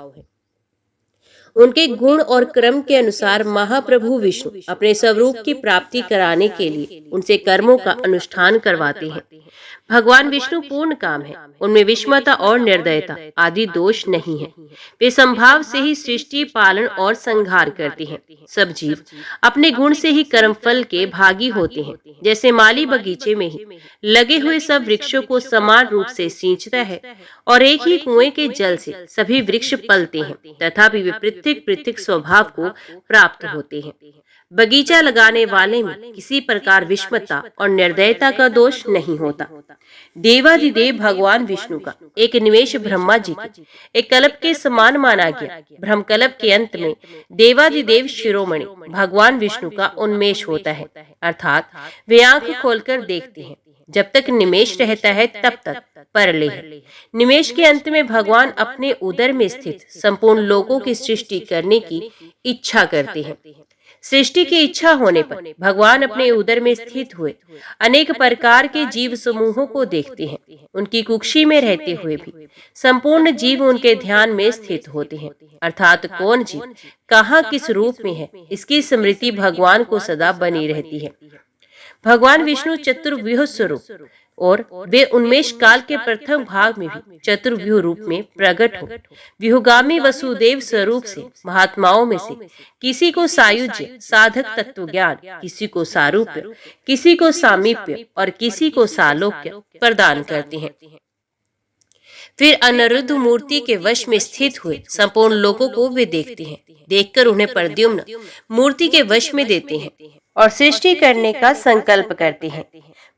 उनके गुण और क्रम के अनुसार महाप्रभु विष्णु अपने स्वरूप की प्राप्ति कराने के लिए उनसे कर्मों का अनुष्ठान करवाते हैं। भगवान विष्णु पूर्ण काम है, उनमें विषमता और निर्दयता आदि दोष नहीं है। वे संभाव से ही सृष्टि, पालन और संहार करते हैं। सब जीव अपने गुण से ही कर्मफल के भागी होते हैं। जैसे माली बगीचे में ही लगे हुए सब वृक्षों को समान रूप से सींचता है और एक ही कुएं के जल से सभी वृक्ष पलते हैं, तथापि वे पृथक पृथक स्वभाव को प्राप्त होते हैं। बगीचा लगाने वाले में किसी प्रकार विषमता और निर्दयता का दोष नहीं होता। देवाधिदेव भगवान विष्णु का एक निवेश ब्रह्मा जी के एक कल्प के समान माना गया। ब्रह्मकल्प के अंत में देवाधिदेव शिरोमणि भगवान विष्णु का उन्मेष होता है, अर्थात वे आंख खोलकर देखते हैं। जब तक निमेष रहता है तब तक परले है। निमेष के अंत में भगवान अपने उदर में स्थित संपूर्ण लोकों की सृष्टि करने की इच्छा करते हैं। सृष्टि की इच्छा होने पर भगवान अपने उदर में स्थित हुए अनेक प्रकार के जीव समूहों को देखते हैं। उनकी कुक्षी में रहते हुए भी संपूर्ण जीव उनके ध्यान में स्थित होते हैं, अर्थात कौन जीव कहाँ किस रूप में है, इसकी स्मृति भगवान को सदा बनी रहती है। भगवान विष्णु चतुर्व्यूह स्वरूप और वे उन्मेष काल के प्रथम भाग में भी चतुर्व्यूह रूप में प्रकट हो व्यूहगामी वसुदेव स्वरूप से महात्माओं में से किसी को सायुज्य साधक तत्व ज्ञान, किसी को सारूप्य, किसी को सामीप्य और किसी को सालोक्य प्रदान करते हैं। फिर अनिरुद्ध मूर्ति के वश में स्थित हुए संपूर्ण लोगों को वे देखते हैं। देखकर उन्हें प्रद्युम्न मूर्ति के वश में देते हैं और सृष्टि करने का संकल्प करते हैं।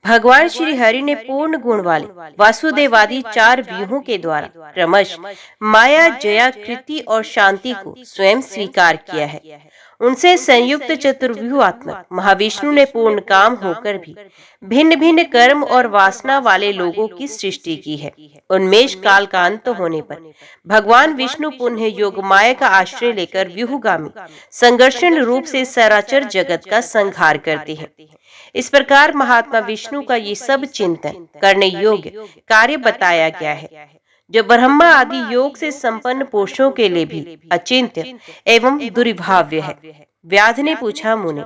भगवान श्री हरि ने पूर्ण गुण वाले वासुदेवादि 4 व्यूहों के द्वारा क्रमश माया, जया, कृति और शांति को स्वयं स्वीकार किया है। उनसे संयुक्त चतुर्व्यूहात्मक महाविष्णु ने पूर्ण काम होकर भी भिन्न भिन्न कर्म और वासना वाले लोगों की सृष्टि की है। उन्मेष काल का अंत होने पर भगवान विष्णु पुनः योग माया का आश्रय लेकर व्यूहगामी संघर्षण रूप से सराचर जगत का संहार करते हैं। इस प्रकार महात्मा विष्णु का ये सब चिंतन करने योग्य कार्य बताया गया है, जो ब्रह्मा आदि योग से संपन्न पुरुषों के लिए भी अचिंत्य एवं दुर्भाव्य है। व्याध ने पूछा, मुनि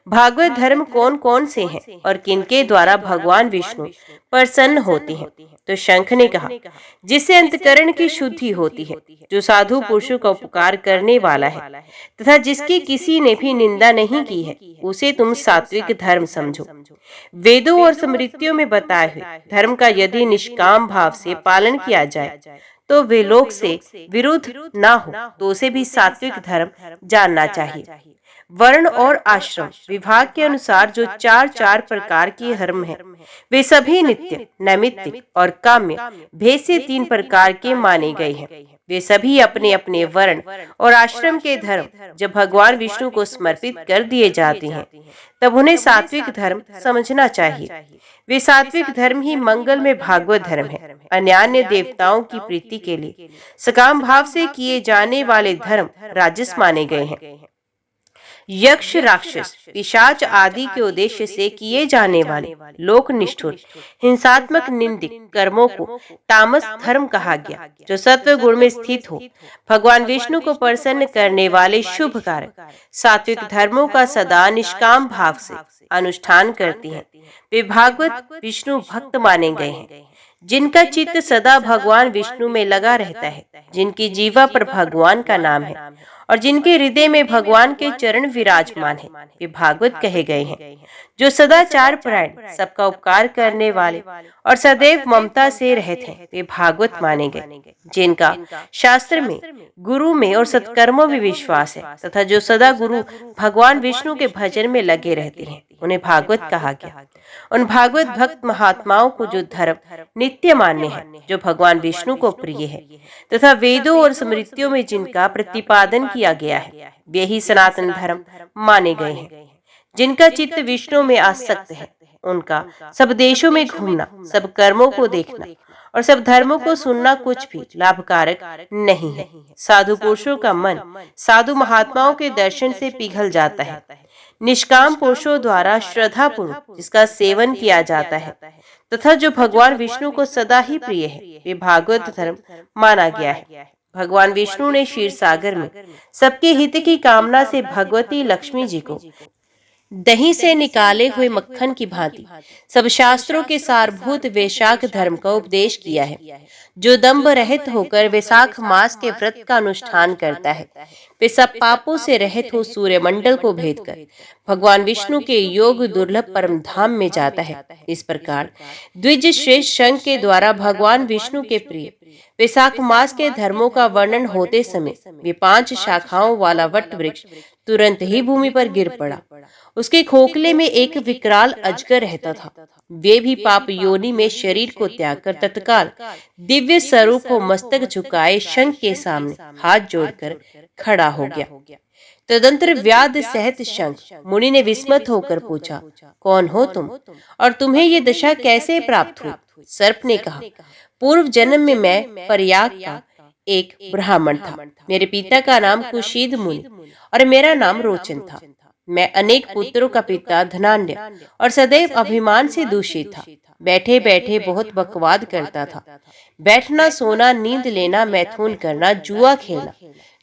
भागवत धर्म कौन कौन से हैं और किनके द्वारा भगवान विष्णु प्रसन्न होते हैं? तो शंख ने कहा, जिससे अंतकरण की शुद्धि होती है, जो साधु पुरुषों का उपकार करने वाला है तथा जिसकी किसी ने भी निंदा नहीं की है, उसे तुम सात्विक धर्म समझो। वेदों और स्मृतियों में बताए हुए धर्म का यदि निष्काम भाव से पालन किया जाए तो वे लोग से विरुद्ध ना हो तो उसे भी सात्विक धर्म जानना चाहिए। वर्ण और आश्रम विभाग के अनुसार जो 4 प्रकार के धर्म हैं, वे सभी नित्य, नैमित्तिक और काम्य भेद से 3 प्रकार के माने गए हैं। वे सभी अपने अपने वर्ण और आश्रम के धर्म जब भगवान विष्णु को समर्पित कर दिए जाते हैं तब उन्हें सात्विक धर्म समझना चाहिए। वे सात्विक धर्म ही मंगल में भागवत धर्म है। अन्य देवताओं की प्रीति के लिए सकाम भाव से किए जाने वाले धर्म राजस माने गए हैं। यक्ष, राक्षस, पिशाच आदि के उद्देश्य से किए जाने वाले लोक निष्ठुर हिंसात्मक निंदिक कर्मों को तामस धर्म कहा गया। जो सत्व गुण में स्थित हो भगवान विष्णु को प्रसन्न करने वाले शुभ कार्य सात्विक धर्मों का सदा निष्काम भाव से अनुष्ठान करते हैं। वे भागवत विष्णु भक्त माने गए हैं। जिनका चित्त सदा भगवान विष्णु में लगा रहता है, जिनकी जीवा पर भगवान का नाम है और जिनके हृदय में भगवान के चरण विराजमान है, वे भागवत कहे गए हैं। जो सदाचार परायण, सबका उपकार करने वाले और सदैव ममता से रहते हैं, वे भागवत माने गए। जिनका शास्त्र में, गुरु में और सत्कर्मों में विश्वास है तथा जो सदा गुरु भगवान विष्णु के भजन में लगे रहते हैं, उन्हें भागवत कहा गया। उन भागवत भक्त महात्माओं को जो धर्म नित्य मान्य है, जो भगवान विष्णु को प्रिय है तथा वेदों और स्मृतियों में जिनका प्रतिपादन किया गया है, वे ही सनातन धर्म माने गए हैं। जिनका चित्त विष्णु में आसक्त है, उनका सब देशों में घूमना, सब कर्मों को देखना और सब धर्मों को सुनना कुछ भी लाभकारक नहीं है। साधु पुरुषों का मन साधु महात्माओं के दर्शन से पिघल जाता है। निष्काम पुरुषों द्वारा श्रद्धा पूर्वक जिसका सेवन किया जाता है तथा जो भगवान विष्णु को सदा ही प्रिय है, वे भागवत धर्म माना गया है। भगवान विष्णु ने क्षीर सागर में सबके हित की कामना से भगवती लक्ष्मी जी को दही से निकाले हुए मक्खन की भांति सब शास्त्रों के सारभूत वैशाख धर्म का उपदेश किया है। जो दंभ रहित होकर वैशाख मास के व्रत का अनुष्ठान करता है, वे सब पापों से रहित हो सूर्यमंडल को भेद कर भगवान विष्णु के योग दुर्लभ परम धाम में जाता है। इस प्रकार द्विज श्रेष्ठ शंख के द्वारा भगवान विष्णु के प्रिय वैशाख मास के धर्मों का वर्णन होते समय वे 5 शाखाओं वाला वट वृक्ष तुरंत ही भूमि पर गिर पड़ा। उसके खोखले में एक विकराल अजगर रहता था। वे भी पाप योनि में शरीर को त्याग कर तत्काल दिव्य स्वरूप को मस्तक झुकाए शंख के सामने हाथ जोड़कर खड़ा हो गया। तदंतर व्याध सहित शंख मुनि ने विस्मत होकर पूछा, कौन हो तुम और तुम्हें ये दशा कैसे प्राप्त हुई? सर्प ने कहा, पूर्व जन्म में मैं प्रयाग का एक ब्राह्मण था। मेरे पिता का नाम कुशीद मुनि और मेरा नाम रोचन था। मैं अनेक पुत्रों का पिता धनाढ्य और सदैव अभिमान से दूषित था। बैठे बैठे बहुत बकवाद करता था। बैठना, सोना, नींद लेना, मैथुन करना, जुआ खेलना,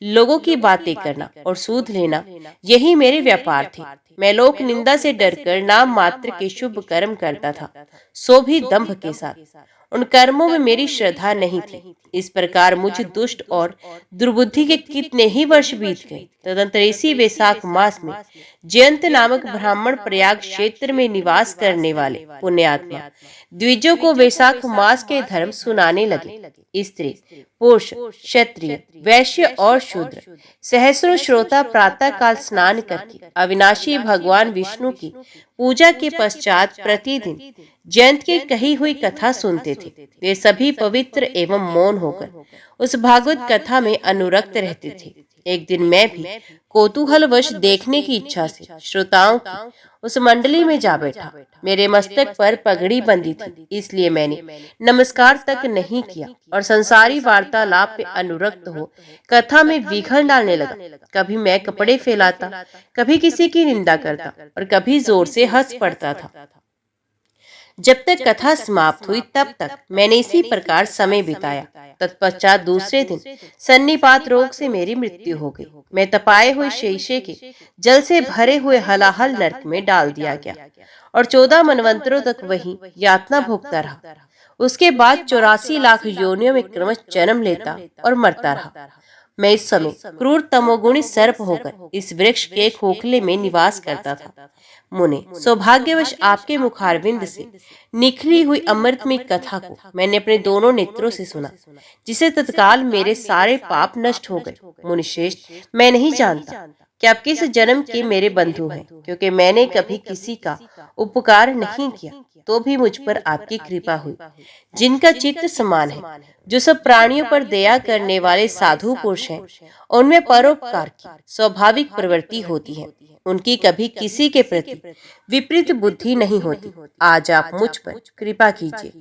लोगों की बातें करना और सूद लेना, यही मेरे व्यापार थे। मैं लोक निंदा से डरकर नाम मात्र के शुभ कर्म करता था, सो भी दंभ के साथ। उन कर्मों में मेरी श्रद्धा नहीं थी। इस प्रकार मुझ दुष्ट और दुर्बुद्धि के कितने ही वर्ष बीत गए। तदंतर इसी वैशाख मास में जयंत नामक ब्राह्मण प्रयाग क्षेत्र में निवास करने वाले पुण्यात्मा द्विजों को वैशाख मास के धर्म सुनाने लगे। स्त्री, पुरुष, क्षत्रिय, वैश्य और शूद्र सहस्रों श्रोता प्रातः काल स्नान करके अविनाशी भगवान विष्णु की पूजा के पश्चात प्रतिदिन जयंत की कही हुई कथा सुनते थे। वे सभी पवित्र एवं मौन होकर उस भागवत कथा में अनुरक्त रहते थे। एक दिन मैं भी कौतूहलवश देखने की इच्छा से श्रोताओं की उस मंडली में जा बैठा। मेरे मस्तक पर पगड़ी बंधी थी, इसलिए मैंने नमस्कार तक नहीं किया और संसारी वार्तालाप में अनुरक्त हो कथा में विघ्न डालने लगा। कभी मैं कपड़े फैलाता, कभी किसी की निंदा करता और कभी जोर से हंस पड़ता था। जब तक कथा समाप्त हुई तब तक मैंने इसी प्रकार समय बिताया। तत्पश्चात दूसरे दिन सन्निपात रोग से मेरी मृत्यु हो गई। मैं तपाए हुए शीशे के जल से भरे हुए हलाहल नरक में डाल दिया गया और 14 मनवंतरों तक वही यातना भोगता रहा। उसके बाद 84 लाख योनियों में क्रमश जन्म लेता और मरता रहा। मैं इस समय क्रूर तमोगुणी सर्प होकर इस वृक्ष के खोखले में निवास करता था। मुने, सौभाग्यवश आपके मुखारविंद से निखरी हुई अमृतमय कथा को मैंने अपने दोनों नेत्रों से सुना, जिसे तत्काल मेरे सारे पाप नष्ट हो गए। मुनिश्रेष्ठ, मैं नहीं जानता कि आप किस जन्म के मेरे बंधु हैं, क्योंकि मैंने कभी किसी का उपकार नहीं किया, तो भी मुझ पर आपकी कृपा हुई। जिनका चित्त समान है, जो सब प्राणियों पर दया करने वाले साधु पुरुष हैं, उनमें परोपकार की स्वाभाविक प्रवृत्ति होती है। उनकी कभी किसी के प्रति विपरीत बुद्धि नहीं होती। आज आप मुझ पर कृपा कीजिए,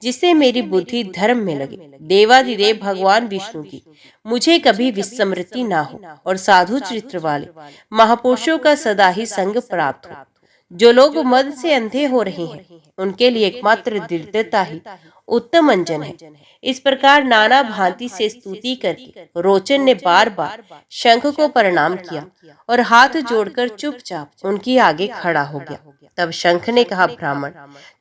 जिससे मेरी बुद्धि धर्म में लगे। देवादिदेव भगवान विष्णु की मुझे कभी विस्मृति ना हो और साधु चरित्र वाले महापुरुषों का सदा ही संग प्राप्त हो। जो लोग मद से अंधे हो रहे हैं, उनके लिए एकमात्र दृढ़ता ही उत्तम अंजन है। इस प्रकार नाना भांति से स्तुति करके रोचन ने बार बार शंख को प्रणाम किया और हाथ जोड़कर चुपचाप उनकी आगे खड़ा हो गया। तब शंख ने कहा, ब्राह्मण,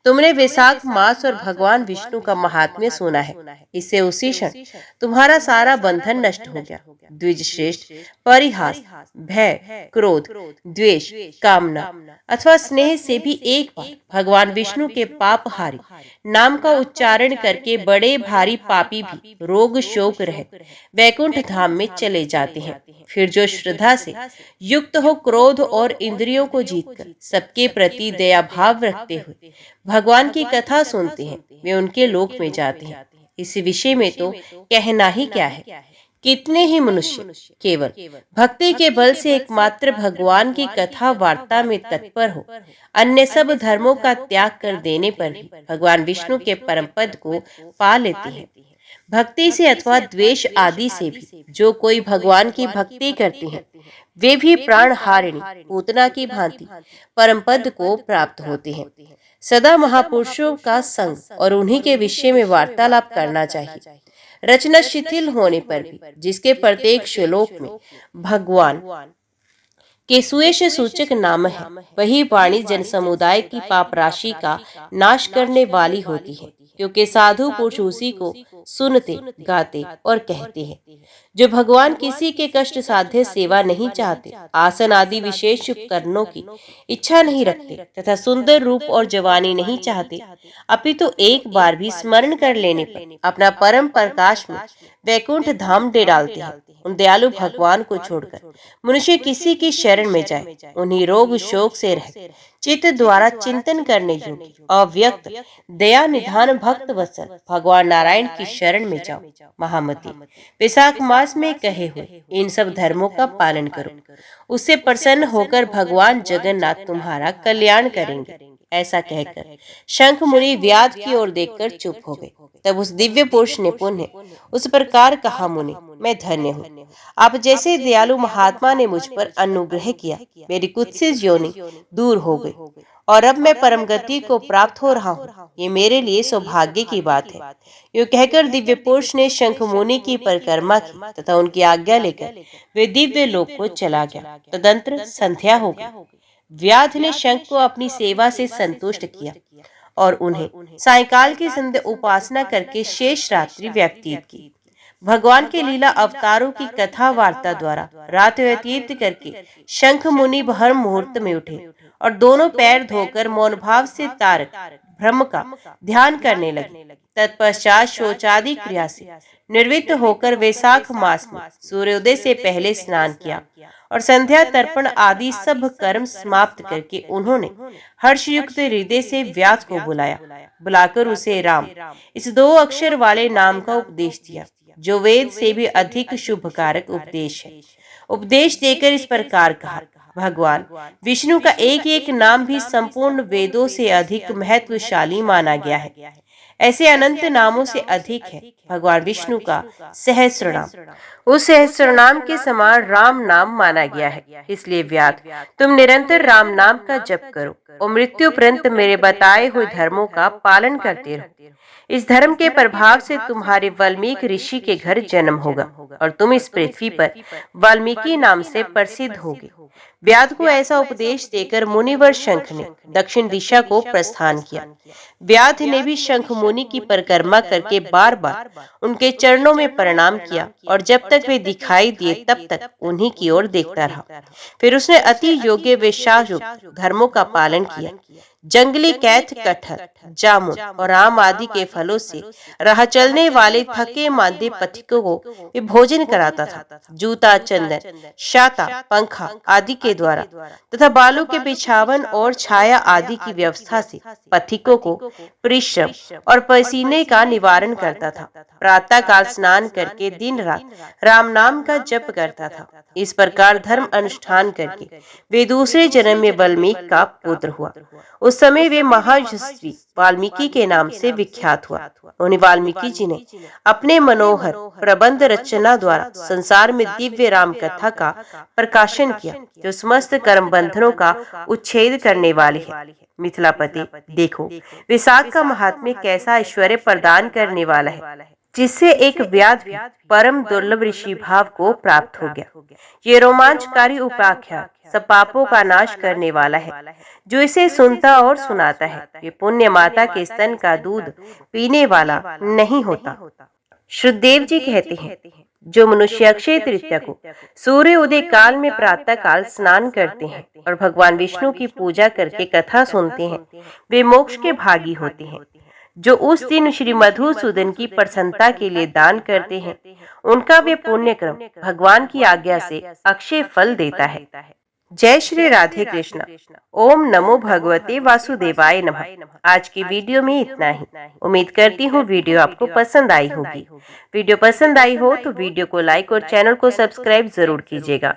तुमने वैशाख मास और भगवान विष्णु का महात्म्य सुना है। इससे उसी क्षण तुम्हारा सारा बंधन नष्ट हो गया। द्विज श्रेष्ठ, परिहास, भय, क्रोध, द्वेष, कामना अथवा स्नेह से भी एक बार भगवान विष्णु के पापहारी नाम का उच्चारण करके बड़े भारी पापी भी रोग शोक रहित वैकुंठ धाम में चले जाते हैं। फिर जो श्रद्धा से युक्त हो क्रोध और इंद्रियों को जीतकर सबके प्रति दया भाव रखते हुए भगवान की कथा सुनते हैं, वे उनके लोक में जाते हैं। इस विषय में तो कहना ही क्या है। कितने ही मनुष्य केवल भक्ति के बल से एकमात्र भगवान की कथा वार्ता में तत्पर हो, अन्य सब धर्मों का त्याग कर देने पर भी भगवान विष्णु के परम पद को पा लेते हैं। भक्ति से अथवा द्वेष आदि से भी जो कोई भगवान की भक्ति करते हैं, वे भी प्राण हारिणी पूतना की भांति परम पद को प्राप्त होते हैं। सदा महापुरुषों का संग और उन्हीं के विषय में वार्तालाप करना चाहिए। रचना शिथिल होने पर भी जिसके प्रत्येक श्लोक में भगवान के सुयश सूचक नाम है, वही वाणी जन समुदाय की पाप राशि का नाश करने वाली होती है, क्योंकि साधु पुरुष उसी को सुनते, गाते और कहते हैं। जो भगवान किसी के कष्ट साध्य सेवा नहीं चाहते, आसन आदि विशेष उपकरणों की इच्छा नहीं रखते तथा सुंदर रूप और जवानी नहीं चाहते, अपितु एक बार भी स्मरण कर लेने पर अपना परम प्रकाश में वैकुंठ धाम दे डालते हैं। उन दयालु भगवान को छोड़कर मनुष्य किसी की शरण में जाए, उन्हीं रोग शोक से रह चित्त द्वारा चिंतन करने योग्य अव्यक्त दया निधान भक्त वत्सल भगवान नारायण की शरण में जाओ। महामती, वैशाख मास में कहे हुए इन सब धर्मों का पालन करो, उससे प्रसन्न होकर भगवान जगन्नाथ तुम्हारा कल्याण करेंगे। ऐसा कहकर शंख मुनि व्याध की ओर देखकर चुप हो गए। तब उस दिव्य पुरुष ने पुण्य उस प्रकार कहा, मुनि, मैं धन्य हूँ। आप जैसे दयालु महात्मा ने मुझ पर अनुग्रह किया, मेरी कुत्सित योनि दूर हो गई और अब मैं परम गति को प्राप्त हो रहा हूँ। ये मेरे लिए सौभाग्य की बात है। यूँ कहकर दिव्य पुरुष ने शंख मुनि की परिक्रमा की तथा उनकी आज्ञा लेकर वे दिव्य लोक को चला गया। तदंतर संध्या हो गई। व्याध ने शंख को अपनी सेवा से संतुष्ट किया और उन्हें सायंकाल की संध्या उपासना करके शेष रात्रि व्यतीत की। भगवान के लीला अवतारों की कथा वार्ता द्वारा रात व्यतीत करके शंख मुनि हर मुहूर्त में उठे और दोनों पैर धोकर मौन भाव से तारक ब्रह्म का ध्यान करने लगे। तत्पश्चात शौचादि क्रिया से निर्वृत्त होकर वैशाख मास में सूर्योदय से पहले स्नान किया और संध्या तर्पण आदि सब कर्म समाप्त करके उन्होंने हर्षयुक्त हृदय से व्याध को बुलाया। बुलाकर उसे राम इस 2 अक्षर वाले नाम का उपदेश दिया, जो वेद से भी अधिक शुभकारक उपदेश है। उपदेश देकर इस प्रकार कहा, भगवान विष्णु का एक एक नाम भी संपूर्ण वेदों से अधिक महत्वशाली माना गया है। ऐसे अनंत नामों से अधिक है भगवान विष्णु का सहस्र नाम। उस सहस्र नाम के समान राम नाम माना गया है। इसलिए व्याध, तुम निरंतर राम नाम का जप करो और मृत्यु पर्यंत मेरे बताए हुए धर्मों का पालन करते रहो। इस धर्म के प्रभाव से तुम्हारे वाल्मीकि ऋषि के घर जन्म होगा और तुम इस पृथ्वी पर वाल्मीकि नाम से प्रसिद्ध होगे। व्याध को ऐसा उपदेश देकर मुनिवर शंख ने दक्षिण दिशा को प्रस्थान किया। व्याध ने भी शंख मुनि की परिक्रमा करके बार बार उनके चरणों में प्रणाम किया और जब तक वे दिखाई दिए तब तक उन्हीं की ओर देखता रहा। फिर उसने अति योग्य वैशाख धर्मों का पालन किया। जंगली कैथ, कटहल, जामुन और आम आदि के फलों से राह चलने वाले थके मांदे पथिकों को वे भोजन कराता था। जूता, चंदन, शाता, पंखा आदि के द्वारा तथा बालों के बिछावन और छाया आदि की व्यवस्था से पथिकों को परिश्रम और पसीने का निवारण करता था। प्रातः काल स्नान करके दिन रात राम नाम का जप करता था। इस प्रकार धर्म अनुष्ठान करके वे दूसरे जन्म में वाल्मीकि का पुत्र हुआ। उस समय वे महायशस्वी वाल्मीकि के नाम से विख्यात हुआ। उन्हें वाल्मीकि जी ने अपने मनोहर प्रबंध रचना द्वारा संसार में दिव्य राम कथा का प्रकाशन किया, जो समस्त कर्म बंधनों का उच्छेद करने वाली है। मिथिलापति, देखो वैशाख का महात्म्य कैसा ऐश्वर्य प्रदान करने वाला है, जिससे एक व्याध भी परम दुर्लभ ऋषि भाव को प्राप्त हो गया। ये रोमांचकारी उपाख्यान सब पापों का नाश करने वाला है। जो इसे सुनता और सुनाता है, वे पुण्य माता के स्तन का दूध पीने वाला नहीं होता। श्रुतदेव जी कहते हैं, जो मनुष्य अक्षय तृतीया को सूर्य उदय काल में प्रातः काल स्नान करते हैं और भगवान विष्णु की पूजा करके कथा सुनते हैं, वे मोक्ष के भागी होते हैं। जो उस दिन श्री मधुसूदन की प्रसन्नता के लिए दान करते हैं, उनका वे पुण्य क्रम भगवान की आज्ञा से अक्षय फल देता है। जय श्री राधे कृष्ण। ओम नमो भगवते वासुदेवाय नमः। आज की वीडियो में इतना ही। उम्मीद करती हूँ वीडियो आपको पसंद आई होगी। वीडियो पसंद आई हो तो वीडियो को लाइक और चैनल को सब्सक्राइब जरूर कीजिएगा।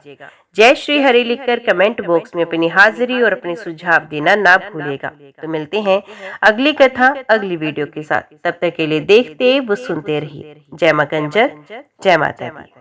जय श्री हरि लिखकर कमेंट बॉक्स में अपनी हाजिरी और अपने सुझाव देना ना भूलेगा। तो मिलते हैं अगली कथा अगली वीडियो के साथ। तब तक के लिए देखते व सुनते रहिए। जय मां कंजक, जय माता दी।